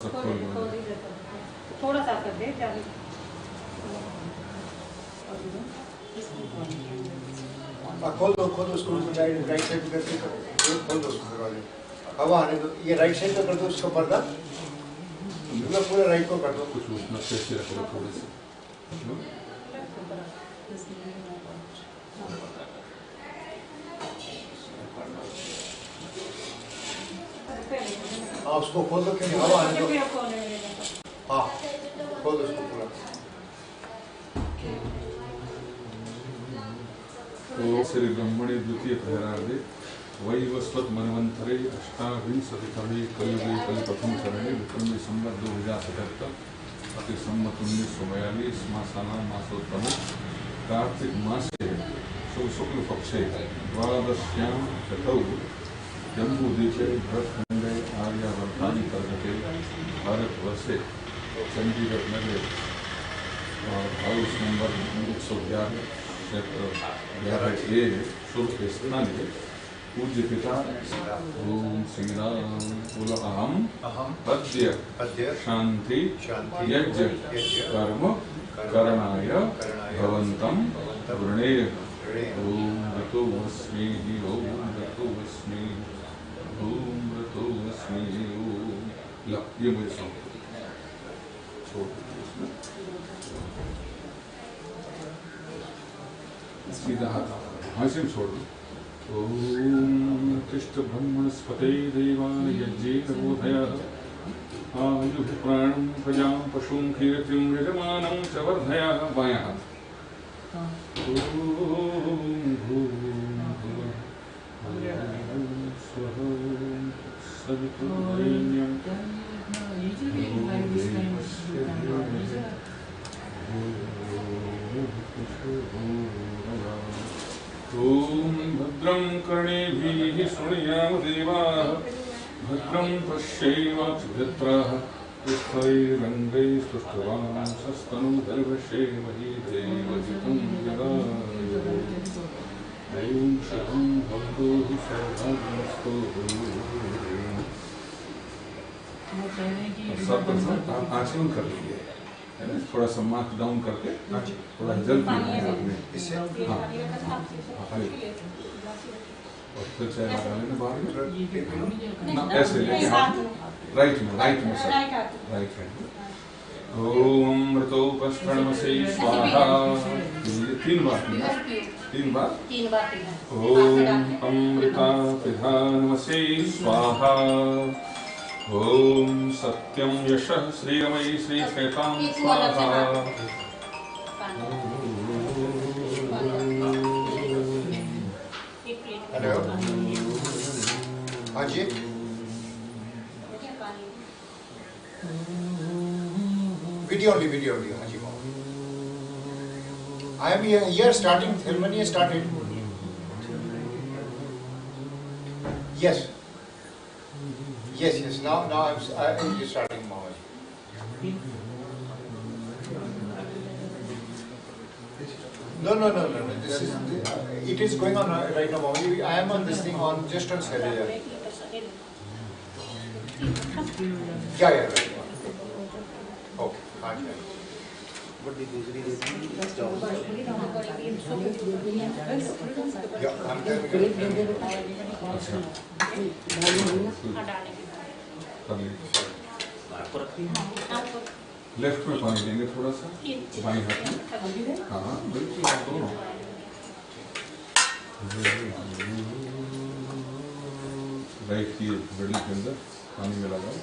थोड़ा सा कर दे ज्यादा। खोल दो उसको राइट साइड पे करके खोल दो उसको दरवाजे। हवा आने दो। ये राइट साइड पे कर दो उसको पर्दा। पूरा राइट को कर दो। कुछ उसमें कैसे रख दो थोड़े से। हाँ उसको खोल दो क्योंकि हवा आने दो। हाँ खोल दो उसको पूरा। श्री ब्रह्मणे द्वितीय प्रहरार्धे वैवस्वत मनवंतरे अष्टाविंशतितमे कलियुगे कलिप्रथम चरणे विक्रमी संवत 2077 अति संवत 1942 मासानां मासोत्तमे कार्तिक मासे शुक्ल पक्षे द्वादश्यां तिथौ जम्बूद्वीपे भरतखंडे आर्यावर्तानि कर्णके भारतवर्षे चंडीगढ़ नगरे हाउस नंबर 111 क्षेत्र 11A शुभ स्थाने पूज्य पिता ओम श्री राम बोलो अहम पद्य शांति यज्ञ कर्म करणाय भवन्तं वृणे ओम ऋतो अस्मि ओम ऋतो अस्मि ओम ऋतो अस्मि ओम। ये मुझे सौंप छोड़ सीधा हाथ हासिल छोड़ दो। ओम कृष्ण ब्रह्मणस्पते देवाय यज्ञेन बोधयः आयुः प्राणं प्रजां पशुं कीर्तिं यजमानं च वर्धयः। बायां हाथ। ओम स्वः सवितुर्वरेण्यं ओम भद्रं कर्णेभिः शृणुयाम देवाः भद्रं पश्येमाक्षभित्राः पुष्पैरङ्गैस्तुष्टवांसस्तनूभिर्विषेमहि देवहितं जगाय। ओम शुभं भवतु सौभाग्यमस्तु। सर्वप्रथम आप आचरण कर लीजिए, थोड़ा सा मार्क डाउन करके थोड़ा जल पीना है आपने इससे। हाँ और फिर चाय लगा लेना बाहर में ना, ऐसे लेके हाथ राइट में सर राइट हैंड। ओम मृतोपस्त्रणमसे स्वाहा। तीन बार पीना, तीन बार। ओम अमृता पिधानमसे स्वाहा। ओम सत्यं यशः श्रीरमयी श्रीश्वेतां स्वाहा। हाँ जी वीडियो ओनली हाँ जी। I am here starting ceremony started. Yes. Now I'm starting Mama. No. This is it is going on right now, Mama. I am on this thing on just on cellular. Yeah, right. Okay. What the दूसरी left में पानी लेंगे थोड़ा सा बाएं हाथ में। हाँ बिल्कुल दोनों। राइट की बड़ी के अंदर पानी में लगाओ,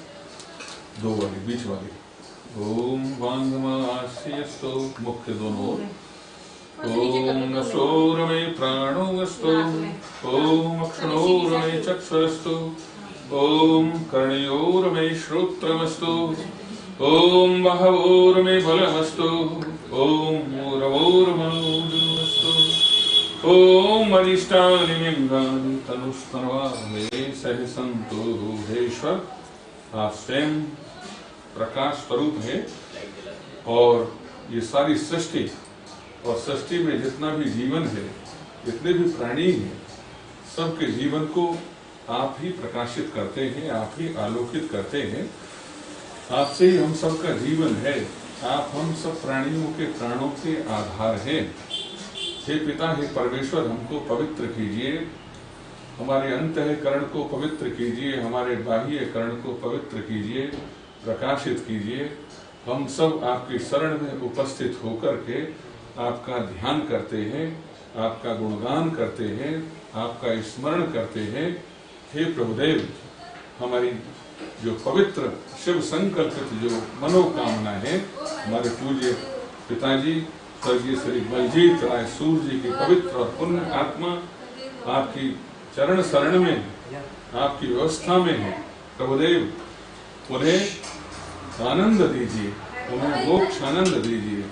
दो वाली बीच वाली। ओम वांगमास्यस्तु मुख्य दोनों। ओम नसोरमे प्राणोऽस्तु। ओम अक्षणोरमे चक्षुरस्तु। ओम कर्णयोरमे श्रोत्रमस्तु। ओम महवोरमे बलमस्तु। ओम मूरवोरमस्तु। ओम अरिष्टानि लिंगानि तनुस्तनवामे सहसंतो भूतेश्वर। आप स्वयं प्रकाश स्वरूप है और ये सारी सृष्टि और सृष्टि में जितना भी जीवन है, जितने भी प्राणी हैं, सबके जीवन को आप ही प्रकाशित करते हैं, आप ही आलोकित करते हैं। आपसे ही हम सबका जीवन है। आप हम सब प्राणियों के प्राणों के आधार हैं। हे पिता, हे परमेश्वर, हमको पवित्र कीजिए, हमारे अंतःकरण को पवित्र कीजिए, हमारे बाह्यकरण को पवित्र कीजिए, प्रकाशित कीजिए। हम सब आपकी शरण में उपस्थित होकर के आपका ध्यान करते हैं, आपका गुणगान करते हैं, आपका स्मरण करते हैं। हे प्रभुदेव, हमारी जो पवित्र शिव संकल्पित जो मनोकामना है, हमारे पूज्य पिताजी स्वर्गीय श्री बलजीत राय सूर्य जी की पवित्र और पुण्य आत्मा आपकी चरण शरण में, आपकी व्यवस्था में है। प्रभुदेव, उन्हें आनंद दीजिए, उन्हें मोक्ष आनंद दीजिए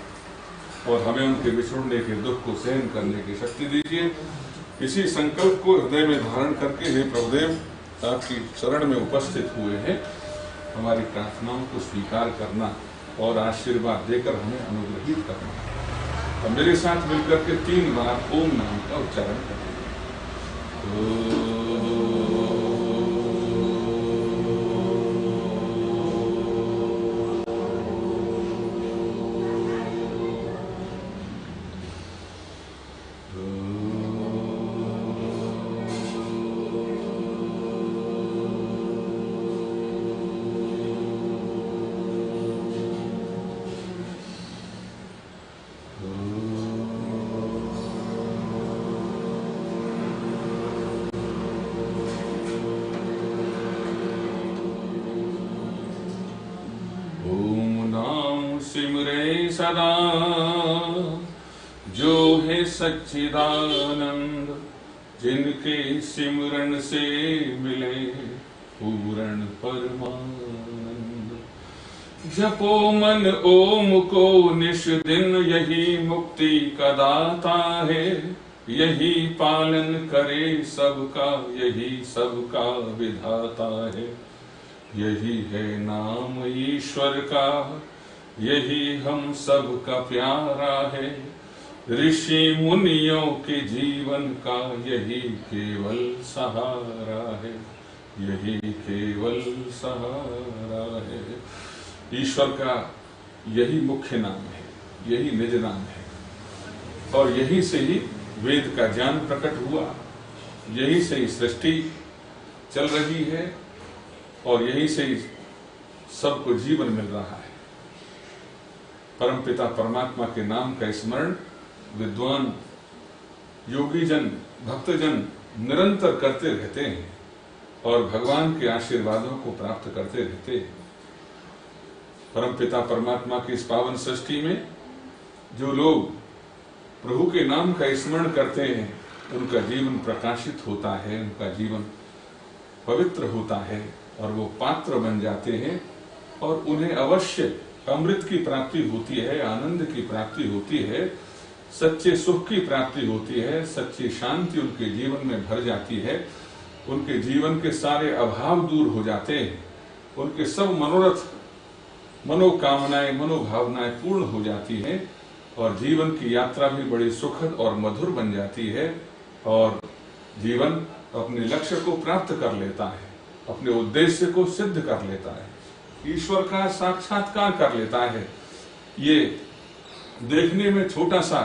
और हमें उनके बिछुड़ने के दुख को सहन करने की शक्ति दीजिए। इसी संकल्प को हृदय में धारण करके हे प्रभुदेव, आपकी शरण में उपस्थित हुए हैं। हमारी प्रार्थनाओं को स्वीकार करना और आशीर्वाद देकर हमें अनुग्रहित करना। अब मेरे साथ मिलकर के 3 बार ओम नाम का उच्चारण करें। सिमरे सदा जो है सच्चिदानंद, जिनके सिमरन से मिले पूर्ण परमानंद। जपो मन ओम को निश दिन, यही मुक्ति का दाता है। यही पालन करे सबका, यही सबका विधाता है। यही है नाम ईश्वर का, यही हम सब का प्यारा है। ऋषि मुनियों के जीवन का यही केवल सहारा है, यही केवल सहारा है। ईश्वर का यही मुख्य नाम है, यही निज नाम है और यही से ही वेद का ज्ञान प्रकट हुआ, यही से ही सृष्टि चल रही है और यही से ही सबको जीवन मिल रहा है। परमपिता परमात्मा के नाम का स्मरण विद्वान योगी जन, भक्तजन निरंतर करते रहते हैं और भगवान के आशीर्वादों को प्राप्त करते रहते हैं। परमपिता परमात्मा की इस पावन सृष्टि में जो लोग प्रभु के नाम का स्मरण करते हैं, उनका जीवन प्रकाशित होता है, उनका जीवन पवित्र होता है और वो पात्र बन जाते हैं और उन्हें अवश्य अमृत की प्राप्ति होती है, आनंद की प्राप्ति होती है, सच्चे सुख की प्राप्ति होती है, सच्ची शांति उनके जीवन में भर जाती है। उनके जीवन के सारे अभाव दूर हो जाते हैं, उनके सब मनोरथ, मनोकामनाएं, मनोभावनाएं पूर्ण हो जाती हैं और जीवन की यात्रा भी बड़ी सुखद और मधुर बन जाती है और जीवन अपने लक्ष्य को प्राप्त कर लेता है, अपने उद्देश्य को सिद्ध कर लेता है, ईश्वर का साक्षात्कार कर लेता है। ये देखने में छोटा सा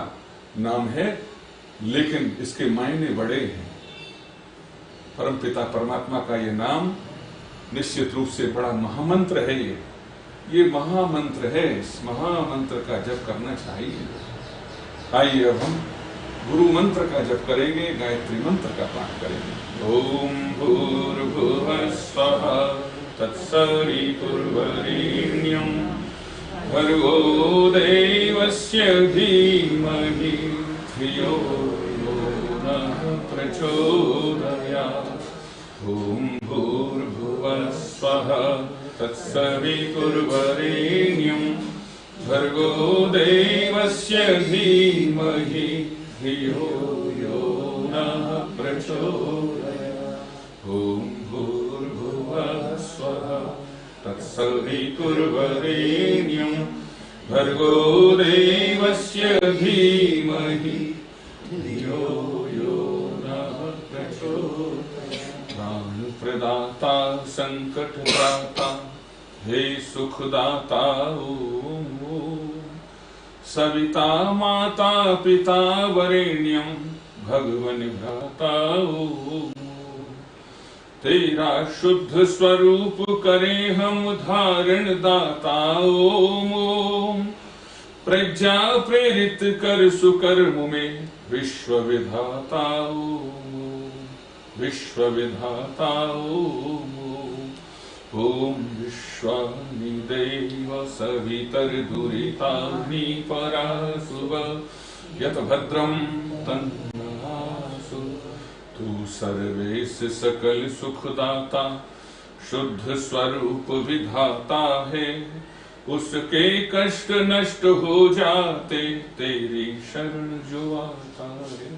नाम है लेकिन इसके मायने बड़े हैं। परमपिता परमात्मा का ये नाम निश्चित रूप से बड़ा महामंत्र है। ये महामंत्र है, इस महामंत्र का जप करना चाहिए। आइए अब हम गुरु मंत्र का जप करेंगे, गायत्री मंत्र का पाठ करेंगे। ओम भूर्भुवः स्वः तत्सवितुर्वरेण्यं भर्गो देवस्य धीमहि धियो यो नः प्रचोदयात्। ओम भूर्भुवः स्वः तत्सवितुर्वरेण्यं भर्गो देवस्य धीमहि धियो यो नः प्रचोदयात्। ओम भूर्भुवः स्वः तत्सवितुर्वरेण्यं भर्गो देवस्य धीमहि धियो यो नः प्रचोदयात्। प्राणप्रदाता संकटत्राता हे सुखदाता ओम। सविता माता पिता वरेण्यम भगवन भ्राता ओम। तेरा शुद्ध स्वरूप करें हम धारण दाता ओम ओम। प्रज्ञा प्रेरित कर सुकर्म में विश्व विधाता ओम विश्व विधाता ओम। ओम विश्वानि देव सवितर्दुरितानि परासुव यत भद्रं तन्नहासु। तू सर्वेश सकल सुखदाता शुद्ध स्वरूप विधाता है। उसके कष्ट नष्ट हो जाते तेरी शरण जो आता है।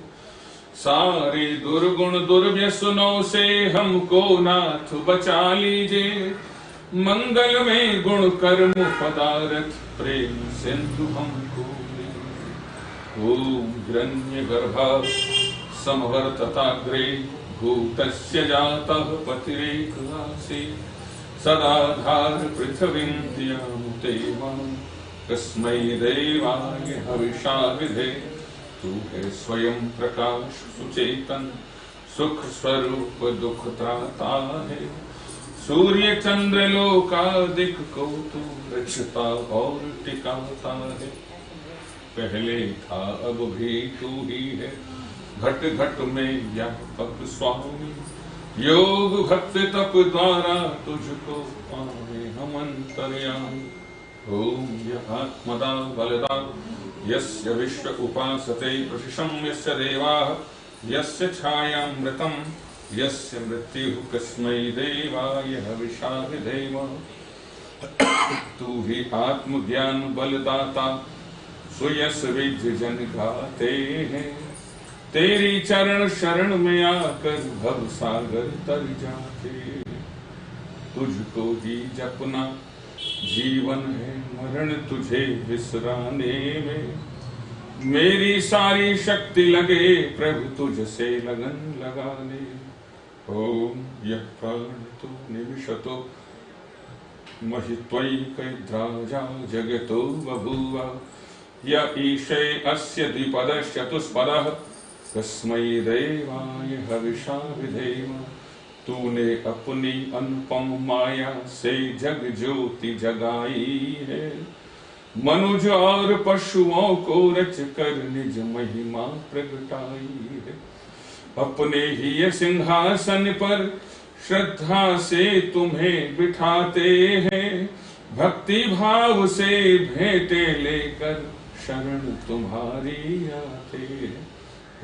सारे दुर्गुण दुर्व्यसनों से हमको नाथ बचा लीजिए। मंगल में गुण कर्म पदार्थ प्रेम सिंधु हमको दे। ओम हिरण्य गर्भा समवर्तताग्रे भूतस्य जातः पतिरेक आसीत्। सदाधार पृथ्वीं धियामुते मां कस्मै देवाय हविषा विधे। तू है स्वयं प्रकाश सुचेतन सुख स्वरूप दुख त्राता है। सूर्य चंद्र लोकादिक को तू रचता और टिकाता है। पहले था अब भी तू ही है घट घट में व्यापक स्वामी। योग भक्त तप द्वारा तुझको पावे हम अंतर्यामी। ओम यः आत्मदा बलदा यस्य विश्व उपासते प्रशिशं यस्य देवाः। यस्य छायामृतं यस्य मृत्युः कस्मै देवाय हविषा विधेम। तू ही आत्मज्ञान बलदाता सुयस विज जन गाते हैं। तेरी चरण शरण में आकर भव सागर तर जाते। तुझको ही जपना जीवन है मरण तुझे विसराने में। मेरी सारी शक्ति लगे प्रभु तुझसे लगन लगाने। ओम यः प्राणतो निमिषतो महित्वैकैर्द्राजा जगतो बभूव। य ईशे अस्य द्विपदश्चतुष्पदः कस्मै देवाय हविषा विधेम। तूने अपनी अनुपम माया से जग ज्योति जगाई है। मनुज और पशुओं को रच कर निज महिमा प्रगटाई है। अपने ही ये सिंहासन पर श्रद्धा से तुम्हें बिठाते हैं। भक्ति भाव से भेंटे लेकर शरण तुम्हारी आते हैं।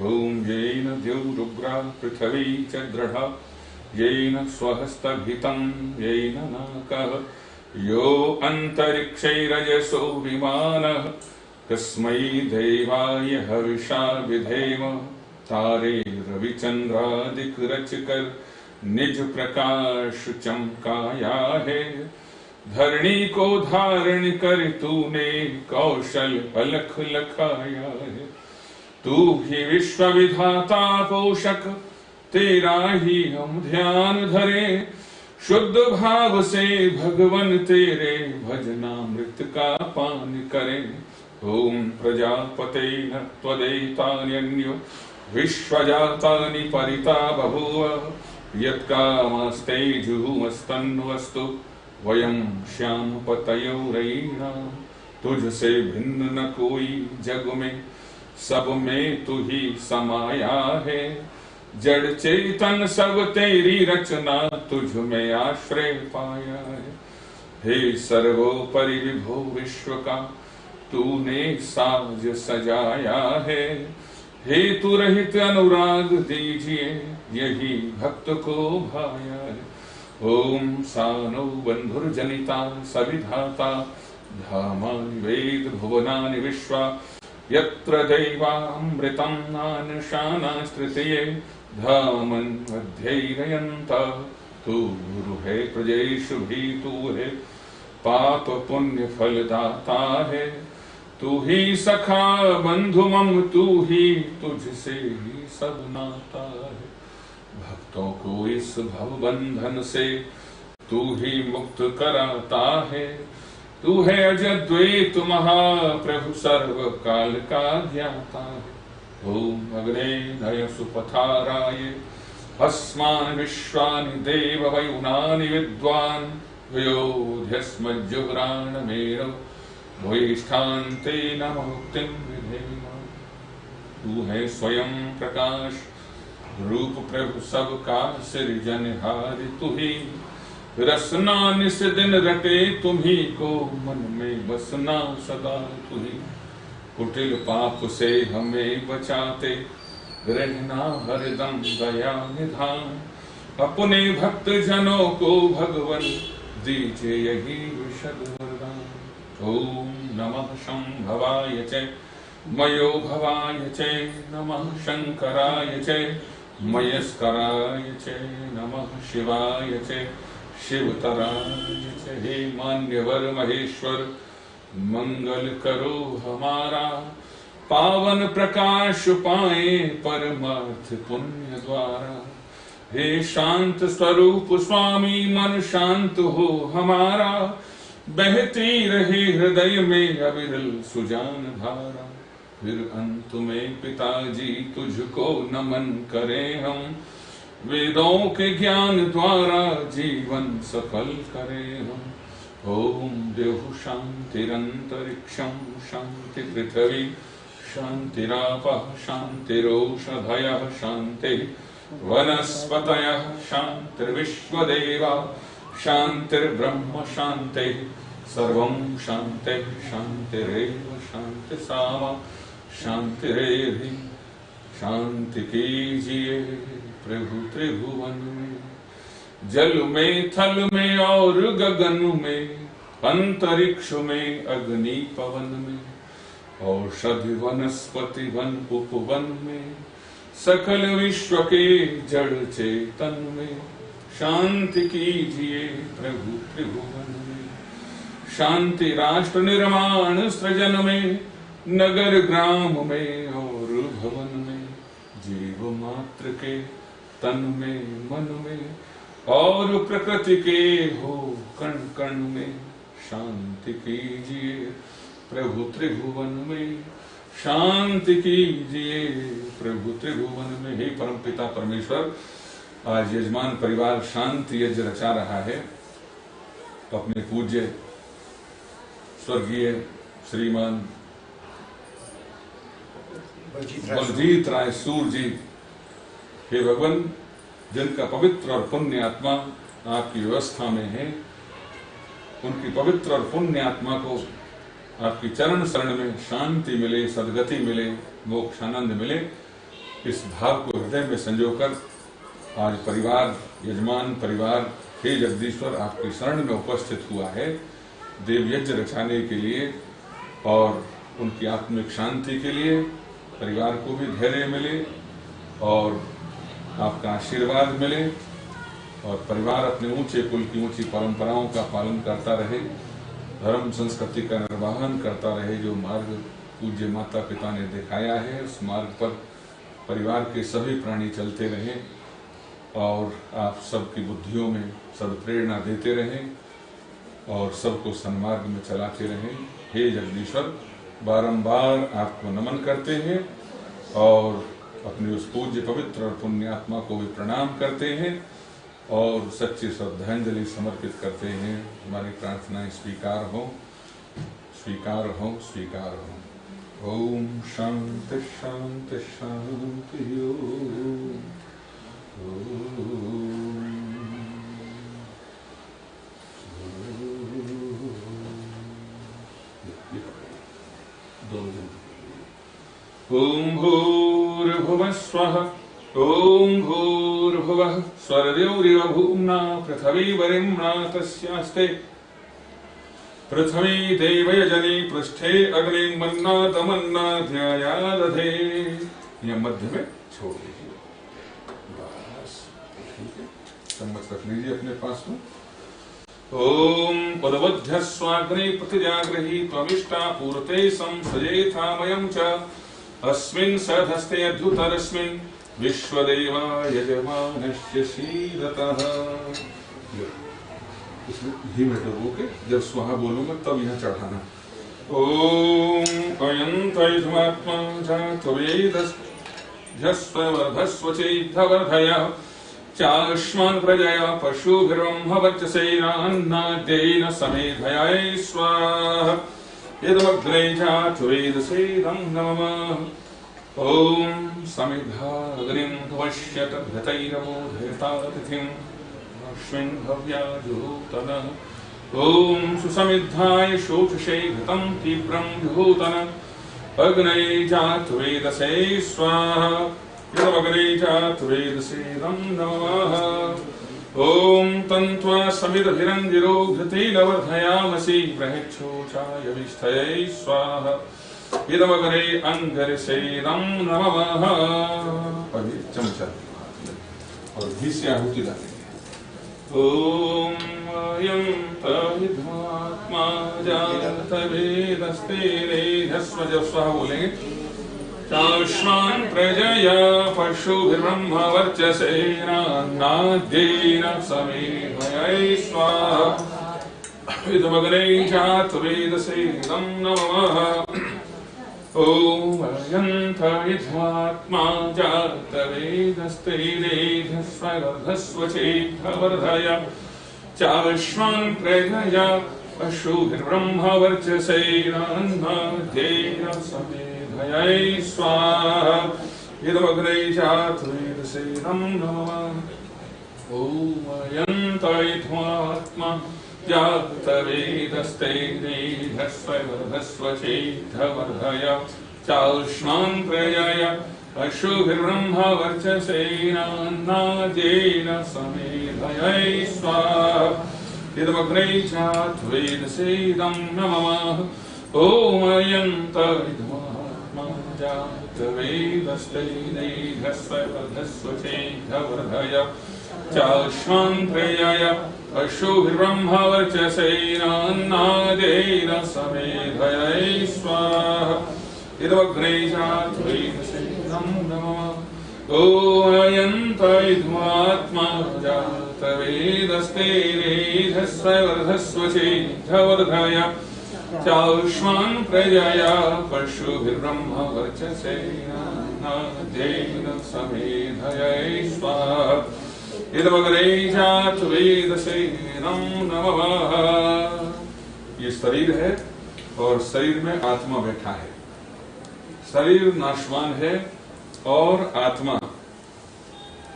ओम येन द्यौरुग्रा पृथ्वी च दृढ़ा येन स्वहस्तभितं येन नाकः। यो अन्तरिक्षैरजसो विमानः कस्मै देवाय हविषा विधेम। तारे रविचंद्रादिक रच कर निज प्रकाश चमकाया है। धरणी को धारण कर तूने कौशल अलख लखाया है। तू ही विश्व विधाता पोषक तेरा ही हम ध्यान धरे। शुद्ध भाव से भगवन तेरे भजनामृत का पान करें। ओम प्रजापते न त्वदेतान्यो विश्वजातानि परिता बभूव। यत्कामस्ते जुहुमस्तन्वस्तु वयं श्याम पतयो रयीणाम्। तुझसे भिन्न न कोई जग में सब में तू ही समाया है। जड़ चेतन सब तेरी रचना तुझ में आश्रय पाया है। हे सर्वोपरि विभो विश्व का तूने साज सजाया है। हेतु रहित अनुराग दीजिए यही भक्त को भाया है। ओम सानो बंधुर्जनिता सविधाता धामानि वेद भुवनानि विश्वा। यत्र दैवामृतं नानशानास्तृतीये धामन् अध्ययनयन्तः। तू गुरु है प्रजेषु भी तू है पाप पुण्य फलदाता है। तू ही सखा बंधु मम तू ही तुझसे ही सब नाता है। भक्तों को इस भव बंधन से तू ही मुक्त कराता है। तू है अजद्वैत महाप्रभु सर्व काल का ज्ञाता है। ओम अग्ने नय सुपथाराय अस्मान् विश्वानि देव वयुनानि विद्वान् व्योध्यस्मज्जुह्राण मेरौ वैष्ठान्ते नमः मुक्तिं विधेम। तू है स्वयं प्रकाश रूप प्रभु सबका सृजनहार। तू ही रसना निस दिन रटे तुम्ही को मन में बसना सदा। तू ही कुटिल पाप से हमें बचाते रहना हरदम दया निधान। अपने भक्त जनों को भगवन दीजिए यही विशद वरदान। ओम नमः शंभवाय च मयो भवाय च नमः शंकराय च मयस्कराय च नमः शिवाय च शिवतराय च। हे मान्यवर महेश्वर मंगल करो हमारा। पावन प्रकाश पाए परमार्थ पुण्य द्वारा। हे शांत स्वरूप स्वामी मन शांत हो हमारा। बहती रहे हृदय में अविरल सुजान धारा। फिर अंत में पिताजी तुझको नमन करें हम। वेदों के ज्ञान द्वारा जीवन सफल करें हम। ओम देहु शांतिरंतरिक्षं शांति पृथ्वी शांतिरापः शांतिरोषधयः शांति वनस्पतयः शांतिर्विश्वदेवा शांतिर्ब्रह्म शांति सर्वं शांति शांतिरेव शांति सामा शांतिरेधि। शांति कीजिए प्रभु त्रिभुवन में। जल में थल में और गगन में अंतरिक्ष में अग्नि पवन में औषधि वनस्पति वन उपवन में सकल विश्व के जड़ चेतन में शांति कीजिए प्रभु त्रिभुवन में। शांति राष्ट्र निर्माण सृजन में नगर ग्राम में और भवन में जीव मात्र के तन में मन में और प्रकृति के हो कण कण में शांति कीजिए प्रभु त्रिभुवन में। शांति कीजिए प्रभु त्रिभुवन में। हे परमपिता परमेश्वर, आज यजमान परिवार शांति यज्ञ रचा रहा है। अपने पूज्य स्वर्गीय श्रीमान बलजीत राय सूर जी, हे भगवान, जिनका पवित्र और पुण्य आत्मा आपकी व्यवस्था में है, उनकी पवित्र और पुण्य आत्मा को आपकी चरण शरण में शांति मिले, सदगति मिले, मोक्ष आनंद मिले। इस भाव को हृदय में संजोकर आज परिवार, यजमान परिवार हे जगदीश्वर आपकी शरण में उपस्थित हुआ है देव यज्ञ रचाने के लिए और उनकी आत्मिक शांति के लिए। परिवार को भी धैर्य मिले और आपका आशीर्वाद मिले और परिवार अपने ऊंचे कुल की ऊंची परंपराओं का पालन करता रहे, धर्म संस्कृति का निर्वहन करता रहे। जो मार्ग पूज्य माता पिता ने दिखाया है उस मार्ग पर परिवार के सभी प्राणी चलते रहें और आप सबकी बुद्धियों में सद्प्रेरणा देते रहें और सबको सन्मार्ग में चलाते रहें। हे जगदीश्वर, बारंबार आपको नमन करते हैं और अपने उस पूज्य पवित्र और पुण्य आत्मा को भी प्रणाम करते हैं और सच्ची श्रद्धांजलि समर्पित करते हैं। हमारी प्रार्थनाएं स्वीकार हो, स्वीकार हो, स्वीकार हो। ओम शांति शांति शांति। ओम भूर्भुवः स्वः ओम भूर्भुवः स्वर्देवरिव भूम्ना पृथ्वी वरिम्ना तस्यास्ते पृथ्वी देवयजनी पृष्ठे अग्नि मन्ना तमन्ना ध्यायादधे। यह मध्य में छोड़ दीजिए, बस ठीक है। चम्मच रख लीजिए अपने पास में। ओम पदवध्य स्वाग्नि प्रतिजाग्रही त्वमिष्टा पूर्ते संसजेथामयं च अस्मिन् सधस्ते अद्भुतरस्मिन् विश्वदेवा यजमानस्य सीदतः। इसमें घी में डुबो के जब स्वाहा बोलूंगा तब यहाँ चढ़ाना। ओम अयंतैधमात्मा जातवेदस्वर्धस्वचैधवर्धय चाश्मान् प्रजया पशुभिर्ब्रह्मवर्चसेनान्नाद्येन समेधयाय स्वाहा यदमग्रे जातवेदसेदं नमः। ओम समिधाग्निं पश्यत घृतैरवोधयतातिथिम् अस्मिन् भव्याजुहोतन। ओम सुसमिद्धाय शोचषे घृतं तीव्रं जुहोतन अग्नये जातवेदसे स्वाहा यदमग्रे जातवेदसेदं नमः। ओम तन्त्वा समिदभिरञ्जिरो घृतेन वर्धयामसि बृहच्छोचाय विष्ठये स्वाहा इदमग्रे अंगरसेदं नमः। अभी चमचा और घी से आहुति डालेंगे। ओम अयंतहिध्वात्मा जातवेदस्तेरेधस्व जब स्वाहा बोलेंगे चाश्मान् प्रजया पशुभिर्ब्रह्मवर्चसेनान्नाद्येन समेधयाय स्वाहा इदमग्रे जातवेदसेदं नमः। ओम अयंतहिध्वात्मा जातवेदस्तेरेधस्वर्धस्वचैधवर्धय चाश्मान् प्रजया पशुभिर्ब्रह्मवर्चसेनान्नाद्येन समेधयाय स्वाहा इदमग्रे जातवेदसेदं नमः। ओम अयंतहिध्वात्मा जातवेदस्तेरेधस्वर्धस्वचैधवर्धय चाश्मान् प्रजया पशुभिर्ब्रह्मवर्चसेनान्नाद्येन समेधयाय स्वाहा इदमग्रे जातवेदसेदं नमः। ओम अयंतहिध्वात्मा जातवेदस्तेरेधस्वर्धस्वचैधवर्धय चाश्मान् प्रजया पशुभिर्ब्रह्मवर्चसेनान्नाद्येन समेधयाय स्वाहा इदमग्रे जातवेदसेदं नमः। ओम अयंतहिध्वात्मा जातवेदस्तेरेधस्वर्धस्वचैधवर्धय चाश्मान् प्रजया पशुभिर्ब्रह्मवर्चसेनान्नाद्येन समेधयाय स्वाहा इदमग्रे जातवेदसेदं नमः। ये शरीर है और शरीर में आत्मा बैठा है। शरीर नाशवान है और आत्मा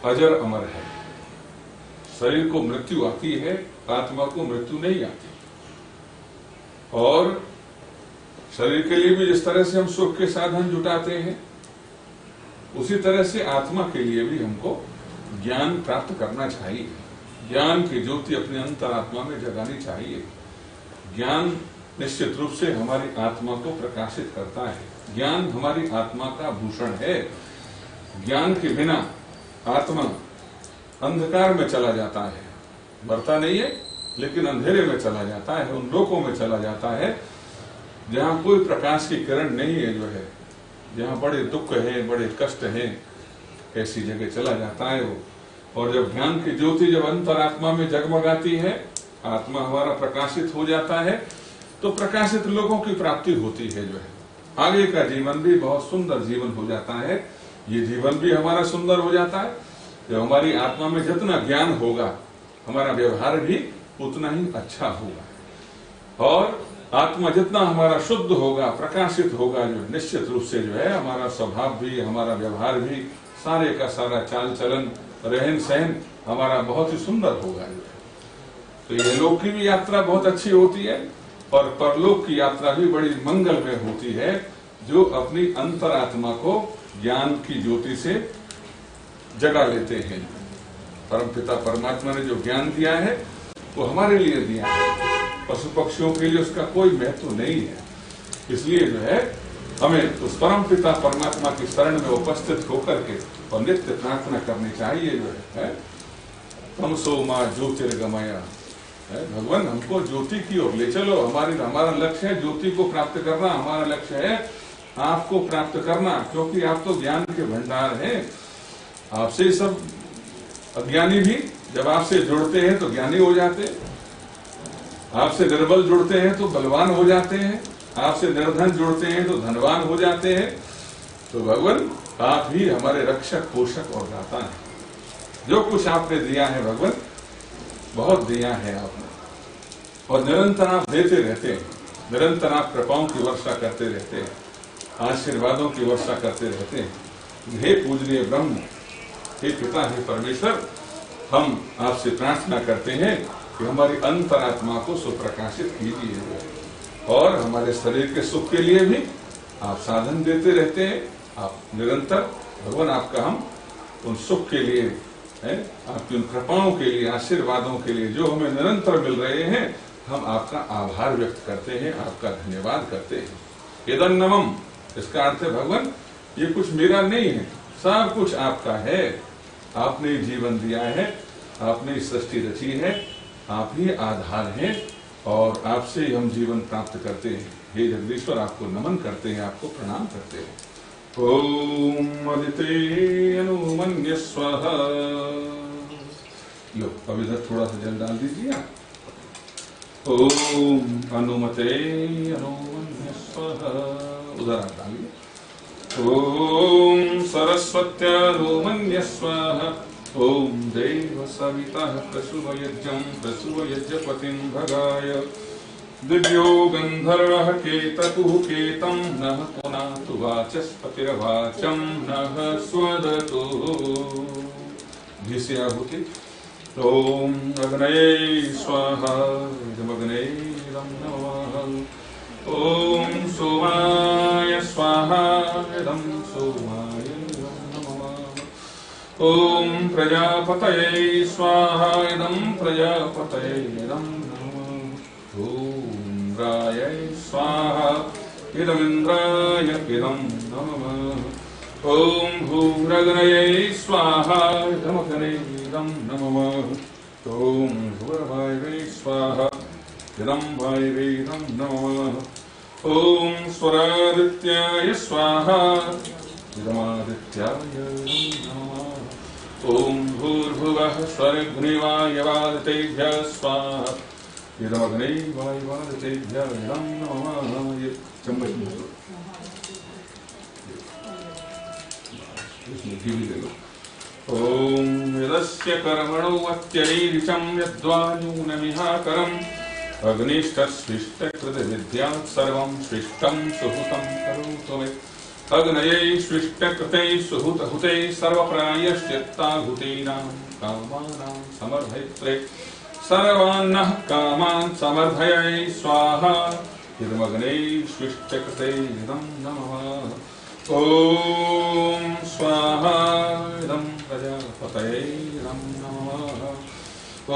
अजर अमर है। शरीर को मृत्यु आती है, आत्मा को मृत्यु नहीं आती। और शरीर के लिए भी जिस तरह से हम सुख के साधन जुटाते हैं उसी तरह से आत्मा के लिए भी हमको ज्ञान प्राप्त करना चाहिए। ज्ञान की ज्योति अपने अंतरात्मा में जगानी चाहिए। ज्ञान निश्चित रूप से हमारी आत्मा को प्रकाशित करता है। ज्ञान हमारी आत्मा का भूषण है। ज्ञान के बिना आत्मा अंधकार में चला जाता है, मरता नहीं है लेकिन अंधेरे में चला जाता है, उन लोकों में चला जाता है जहाँ कोई प्रकाश की किरण नहीं है, जो है जहाँ बड़े दुख है, बड़े कष्ट हैं, ऐसी जगह चला जाता है वो। और जब ज्ञान की ज्योति जब अंतरात्मा में जगमगाती है, आत्मा हमारा प्रकाशित हो जाता है, तो प्रकाशित लोगों की प्राप्ति होती है, जो है आगे का जीवन भी बहुत सुंदर जीवन हो जाता है। ये जीवन भी हमारा सुंदर हो जाता है। जब हमारी आत्मा में जितना ज्ञान होगा हमारा व्यवहार भी उतना ही अच्छा होगा। और आत्मा जितना हमारा शुद्ध होगा, प्रकाशित होगा, जो निश्चित रूप से जो है हमारा स्वभाव भी, हमारा व्यवहार भी, सारे का सारा चाल चलन, रहन सहन हमारा बहुत ही सुंदर होगा। तो ये लोक की भी यात्रा बहुत अच्छी होती है और परलोक की यात्रा भी बड़ी मंगलमय होती है, जो अपनी अंतरात्मा को ज्ञान की ज्योति से जगा लेते हैं। परमपिता परमात्मा ने जो ज्ञान दिया है वो हमारे लिए दिया है, पशु पक्षियों के लिए उसका कोई महत्व नहीं है। इसलिए जो है हमें उस परमपिता परमात्मा की शरण में उपस्थित होकर के और नित्य प्रार्थना करनी चाहिए, जो है तमसो मां ज्योतिर्गमय, भगवान हमको ज्योति की ओर ले चलो। हमारा लक्ष्य है ज्योति को प्राप्त करना, हमारा लक्ष्य है आपको प्राप्त करना, क्योंकि आप तो ज्ञान के भंडार हैं। आपसे सब अज्ञानी भी जब आपसे जुड़ते हैं तो ज्ञानी हो जाते, आपसे निर्बल जुड़ते हैं तो बलवान हो जाते हैं, आपसे निर्धन जुड़ते हैं तो धनवान हो जाते हैं। तो भगवान आप ही हमारे रक्षक, पोषक और दाता हैं। जो कुछ आपने दिया है भगवान, बहुत दिया है आपने, और निरंतर आप देते रहते हैं, निरंतर आप कृपाओं की वर्षा करते रहते हैं, आशीर्वादों की वर्षा करते रहते हैं। हे पूजनीय ब्रह्म, हे पिता, हे परमेश्वर, हम आपसे प्रार्थना करते हैं कि हमारी अंतरात्मा को सुप्रकाशित कीजिए और हमारे शरीर के सुख के लिए भी आप साधन देते रहते हैं। आप निरंतर भगवान आपका हम उन सुख के लिए है, आपकी उन कृपाओं के लिए, आशीर्वादों के लिए जो हमें निरंतर मिल रहे हैं, हम आपका आभार व्यक्त करते हैं, आपका धन्यवाद करते हैं। इदन्नमम, इसका अर्थ है भगवान ये कुछ मेरा नहीं है, सब कुछ आपका है। आपने जीवन दिया है, आपने सृष्टि रची है, आप ही आधार हैं और आपसे हम जीवन प्राप्त करते हैं। हे जगदीश्वर, आपको नमन करते हैं, आपको प्रणाम करते हैं। ओम अदिते अनुमन्य स्वः। लो अब इधर थोड़ा सा जल डाल दीजिए। ओम अनुमते अनुमन्य स्वः, उधर आप डालिए। ओम सरस्वत्यानुमन्य स्वः। ओम देव सविता प्रसुवयज्ञं प्रसुवयज्ञपतिं भगाय। दिव्यो गंधर्वः केतकुः केतं नः पुनातु वाचस्पतिर्वाचं नः स्वदतु। घी से आहुति। ओम अग्नये स्वाहा इदमग्नये नमः। ओम सोमाय स्वाहा इदं सोमाय नमः। ओम प्रजापतये स्वाहा इदं प्रजापतये नमः। ओम इंद्राय स्वाहा इदमिन्द्राय इदं नमः। ओम भूरग्नये स्वाहा इदमग्नये इदं नमः। ओम भूर्भुवः स्वाहा इदं भुवः इदं नमः। ओम स्वरादित्याय स्वाहा इदमादित्याय नमः। ओम भूर्भुवः स्वर्गनिवायवादितेभ्यः स्वाहा इदमग्ने वायुवादितेभ्यः नमः। ये चम्मच में दो, इसमें घी भी ले लो। ओम यदस्य कर्मणो अत्यनीरिचं यद्वा न्यूनमिहाकरम् अग्निष्ठस्विष्टकृतविद्यात् सर्वं स्विष्टं सुहुतं करोतु मे। अग्नये स्विष्टकृते सुहुतहुते सर्वप्रायश्चित्ताहुतीनां कामानां समर्धयित्रे। सर्वान्नः कामान् समर्धये स्वाहा इदमग्ने स्विष्टकृते इदं नमः। ओम स्वाहा इदं प्रजापतये इदं नमः।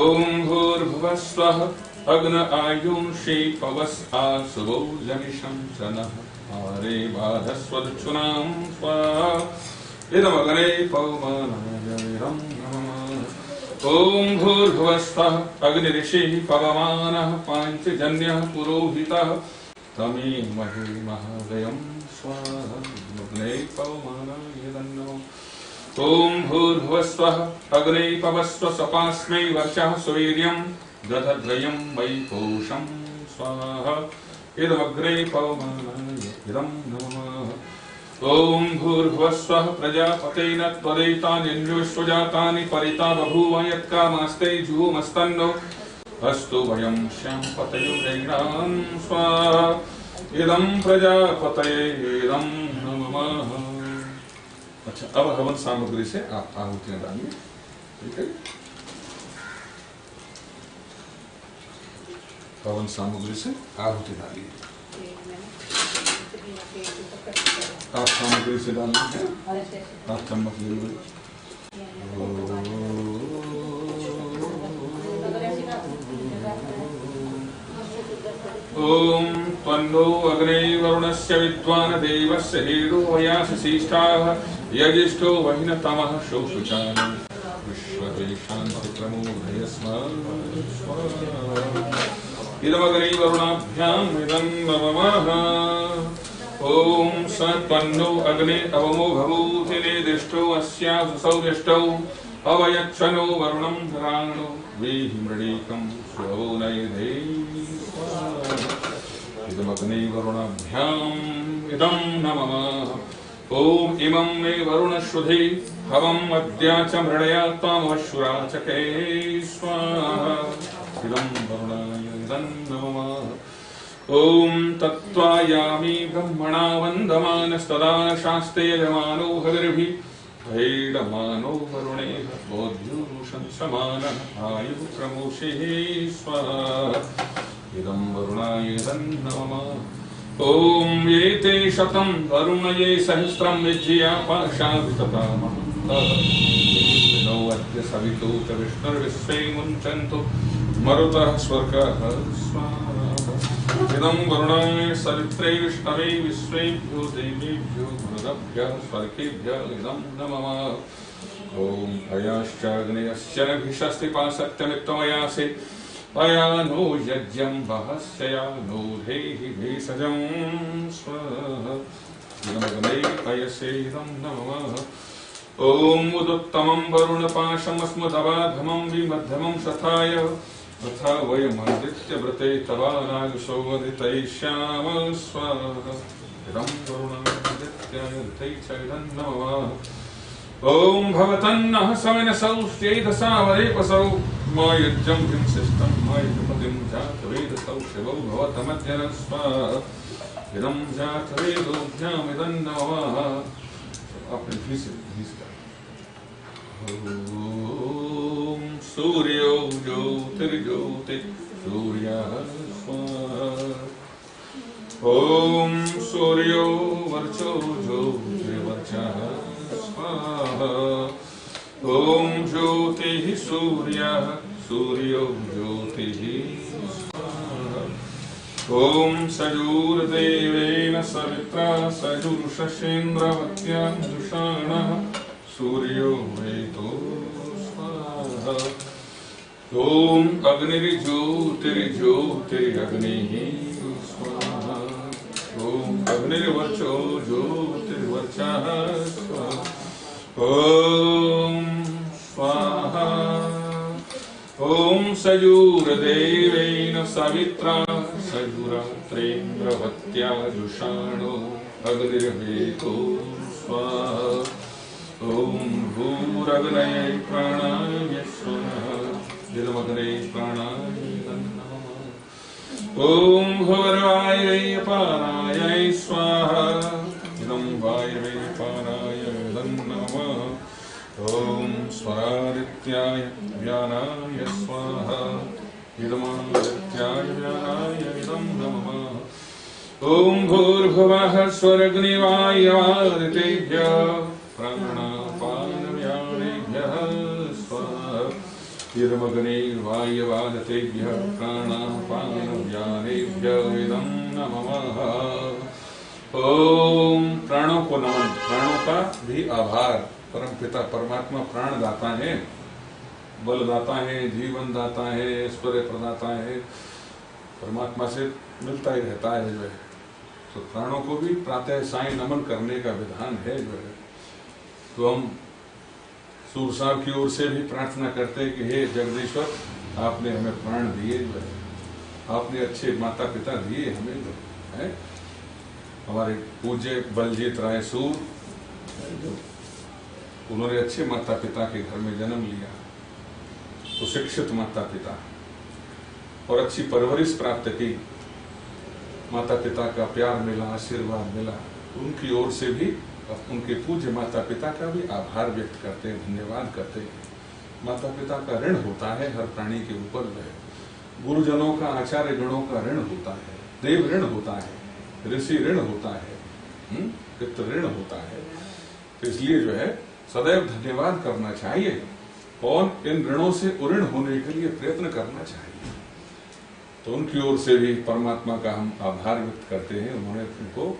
ओम भूर्भुवः स्वः अग्न आयुंषि पवस् आसुवो जनिषं सनः आरे बाधस्वदक्षुणां स्वाहा इदमग्ने पवमानाय इदं नमः। ओम भूर्भुवः स्वः अग्निऋषिः पवमानः पाञ्चजन्यः पुरोहितः तमेमहि महादयं स्वाहा इदमग्ने पवमानाय इदं नमः। ओम भूर्भुवः स्वः अग्ने पवस्व सपास्मै वर्चः सुवीर्यं दधद्वयं मयि पूषं स्वाहा इदमग्ने पवमानाय इदं नमः। ओम भूर्भुवः स्वः प्रजापतेन त्वदैतान्यन्योश्वजातानि परिता बभूव यत्कामास्ते जुहुमस्तन्नो अस्तु वयं श्याम पतयुर्नैनां स्वाहा इदं प्रजापतये इदं नमः। अच्छा, अब हवन सामग्री से आप आहुतियां डालिए, ठीक है। हवन सामग्री से आहुति डालिए। आप सामग्री से डालेंगे, आप चम्मच ले लो। ओम त्वन्नो अग्ने वरुणस्य विद्वान् देवस्य हेडो वयासि शिष्टाः यजिष्ठो वहिनतमः शोषुचान विश्वदेशान्तिप्रमोदय इदमग्ने वरुणाभ्याम् इदं नमः। ओम स त्वन्नो अग्ने अवमो भवूति निर्दिष्टो अस्यासु सौदिष्टौ अवयच्छनो वरुणं धराणो वेहि मृणीकं श्रवो नयधे इदमग्ने वरुणाभ्याम् इदं नमः। ॐ इमं मे वरुणश्रुधे हवम् अद्या च मृणया त्वामश्वराचके स्वाहा इदं वरुणाय इदं नमः। ॐ तत्त्वायामि ब्रह्मणा वन्दमानस्तदा शास्ते यजमानो हविर्भिः भैडमानो वरुणे बोध्युषंसमानः आयुः प्रमोषिः स्वाहा इदं वरुणाय इदं नमः। ॐ ये ते शतं वरुण ये सहस्रं विज्या पाशाभिततामनो अद्य सवितो च विष्णुर्विश्वे मुञ्चन्तु मरुतः स्वर्गः स्वाहा इदं वरुणाय सवित्रे विष्णवे विश्वेभ्यो देवेभ्यो मरुदभ्यः स्वर्गेभ्यः इदं नमः। ॐ अयाश्चाग्नेयस्य नभिषस्तिपासत्यमित्तमयासे अया नो यज्ञं वहस्यया नो धेहि भेषजं स्वाहा इदमग्ने अयसे इदं नमः। ॐ उदुत्तमं वरुणपाशमस्मदवाधमं विमध्यमं शथाय तथा वयमन्दित्य व्रते तवानागसौवदितैष्याम स्वाहा इदं वरुणादित्याय ऋतैश्चैदं नमः। ॐ भवतन्नः सविनसौश्चैदसावरेपसौ मा यज्ञं हिंसिष्टं मा यज्ञपतिं जातवेदसौ शिवौ भवतमध्यनः स्वाहा इदं जातवेदोऽभ्यामिदं नमः। अपने भी से ॐ सूर्यो ज्योतिर्ज्योति सूर्यः स्वाहा ॐ सूर्यो वर्चो ज्योतिर्वर्चः स्वाहा ॐ ज्योतिः सूर्यः सूर्यो ज्योतिः स्वाहा ॐ सजूर्देवेन सवित्रा सजुर्षशीन्द्रवत्या जुषाणः सूर्यो वेतो स्वाहा ॐ अग्निर्ज्योतिर्ज्योतिरग्निः स्वाहा ॐ अग्निर्वर्चो ज्योतिर्वर्चः स्वाहा ॐ स्वाहा ॐ सजूर्देवेन सवित्रा सजुरात्रेन्द्रवत्या जुषाणो अग्निर्वेतो स्वाहा ॐ भूरग्नये प्राणाय स्वाहा इदमग्ने प्राणाय नमः। ॐ भूर्वायै अपानाय स्वाहा इदं वायवे अपानाय नमः। ॐ स्वरादित्याय व्यानाय स्वाहा इदमादित्याय व्यानाय इदं नमः। ॐ भूर्भुवः स्वरग्निवायवादितेभ्यः प्राणापानव्यानेभ्यः स्वाहा इदमग्ने वायवादितेभ्यः प्राणापानव्यानेभ्यः इदं नमः। ॐ प्राणों को नमन, प्राणों का भी आभार। परम पिता परमात्मा प्राण दाता है, बल दाता है, जीवन दाता है, ऐश्वर्य प्रदाता है, परमात्मा से मिलता ही रहता है जो है। तो प्राणों को भी प्रातः सायं नमन करने का विधान है जो है। तो हम सूर्य साहब की ओर से भी प्रार्थना करते हैं कि हे जगदीश्वर, आपने हमें प्राण दिए जो है, आपने अच्छे माता पिता दिए हमें जो है। हमारे पूज्य बलजीत राय सूर, उन्होंने अच्छे माता पिता के घर में जन्म लिया, तो शिक्षित माता पिता और अच्छी परवरिश प्राप्त की, माता पिता का प्यार मिला, आशीर्वाद मिला। उनकी ओर से भी उनके पूज्य माता पिता का भी आभार व्यक्त करते हैं, धन्यवाद करते हैं। माता पिता का ऋण होता है हर प्राणी के ऊपर जो है। गुरुजनों का, आचार्य गणों का ऋण होता है, देव ऋण होता है, ऋषि ऋण होता है, पितृ ऋण होता है। तो इसलिए जो है सदैव धन्यवाद करना चाहिए और इन ऋणों से उऋण होने के लिए प्रयत्न करना चाहिए। तो उनकी ओर से भी परमात्मा का हम आभार व्यक्त करते हैं। उन्होंने उनको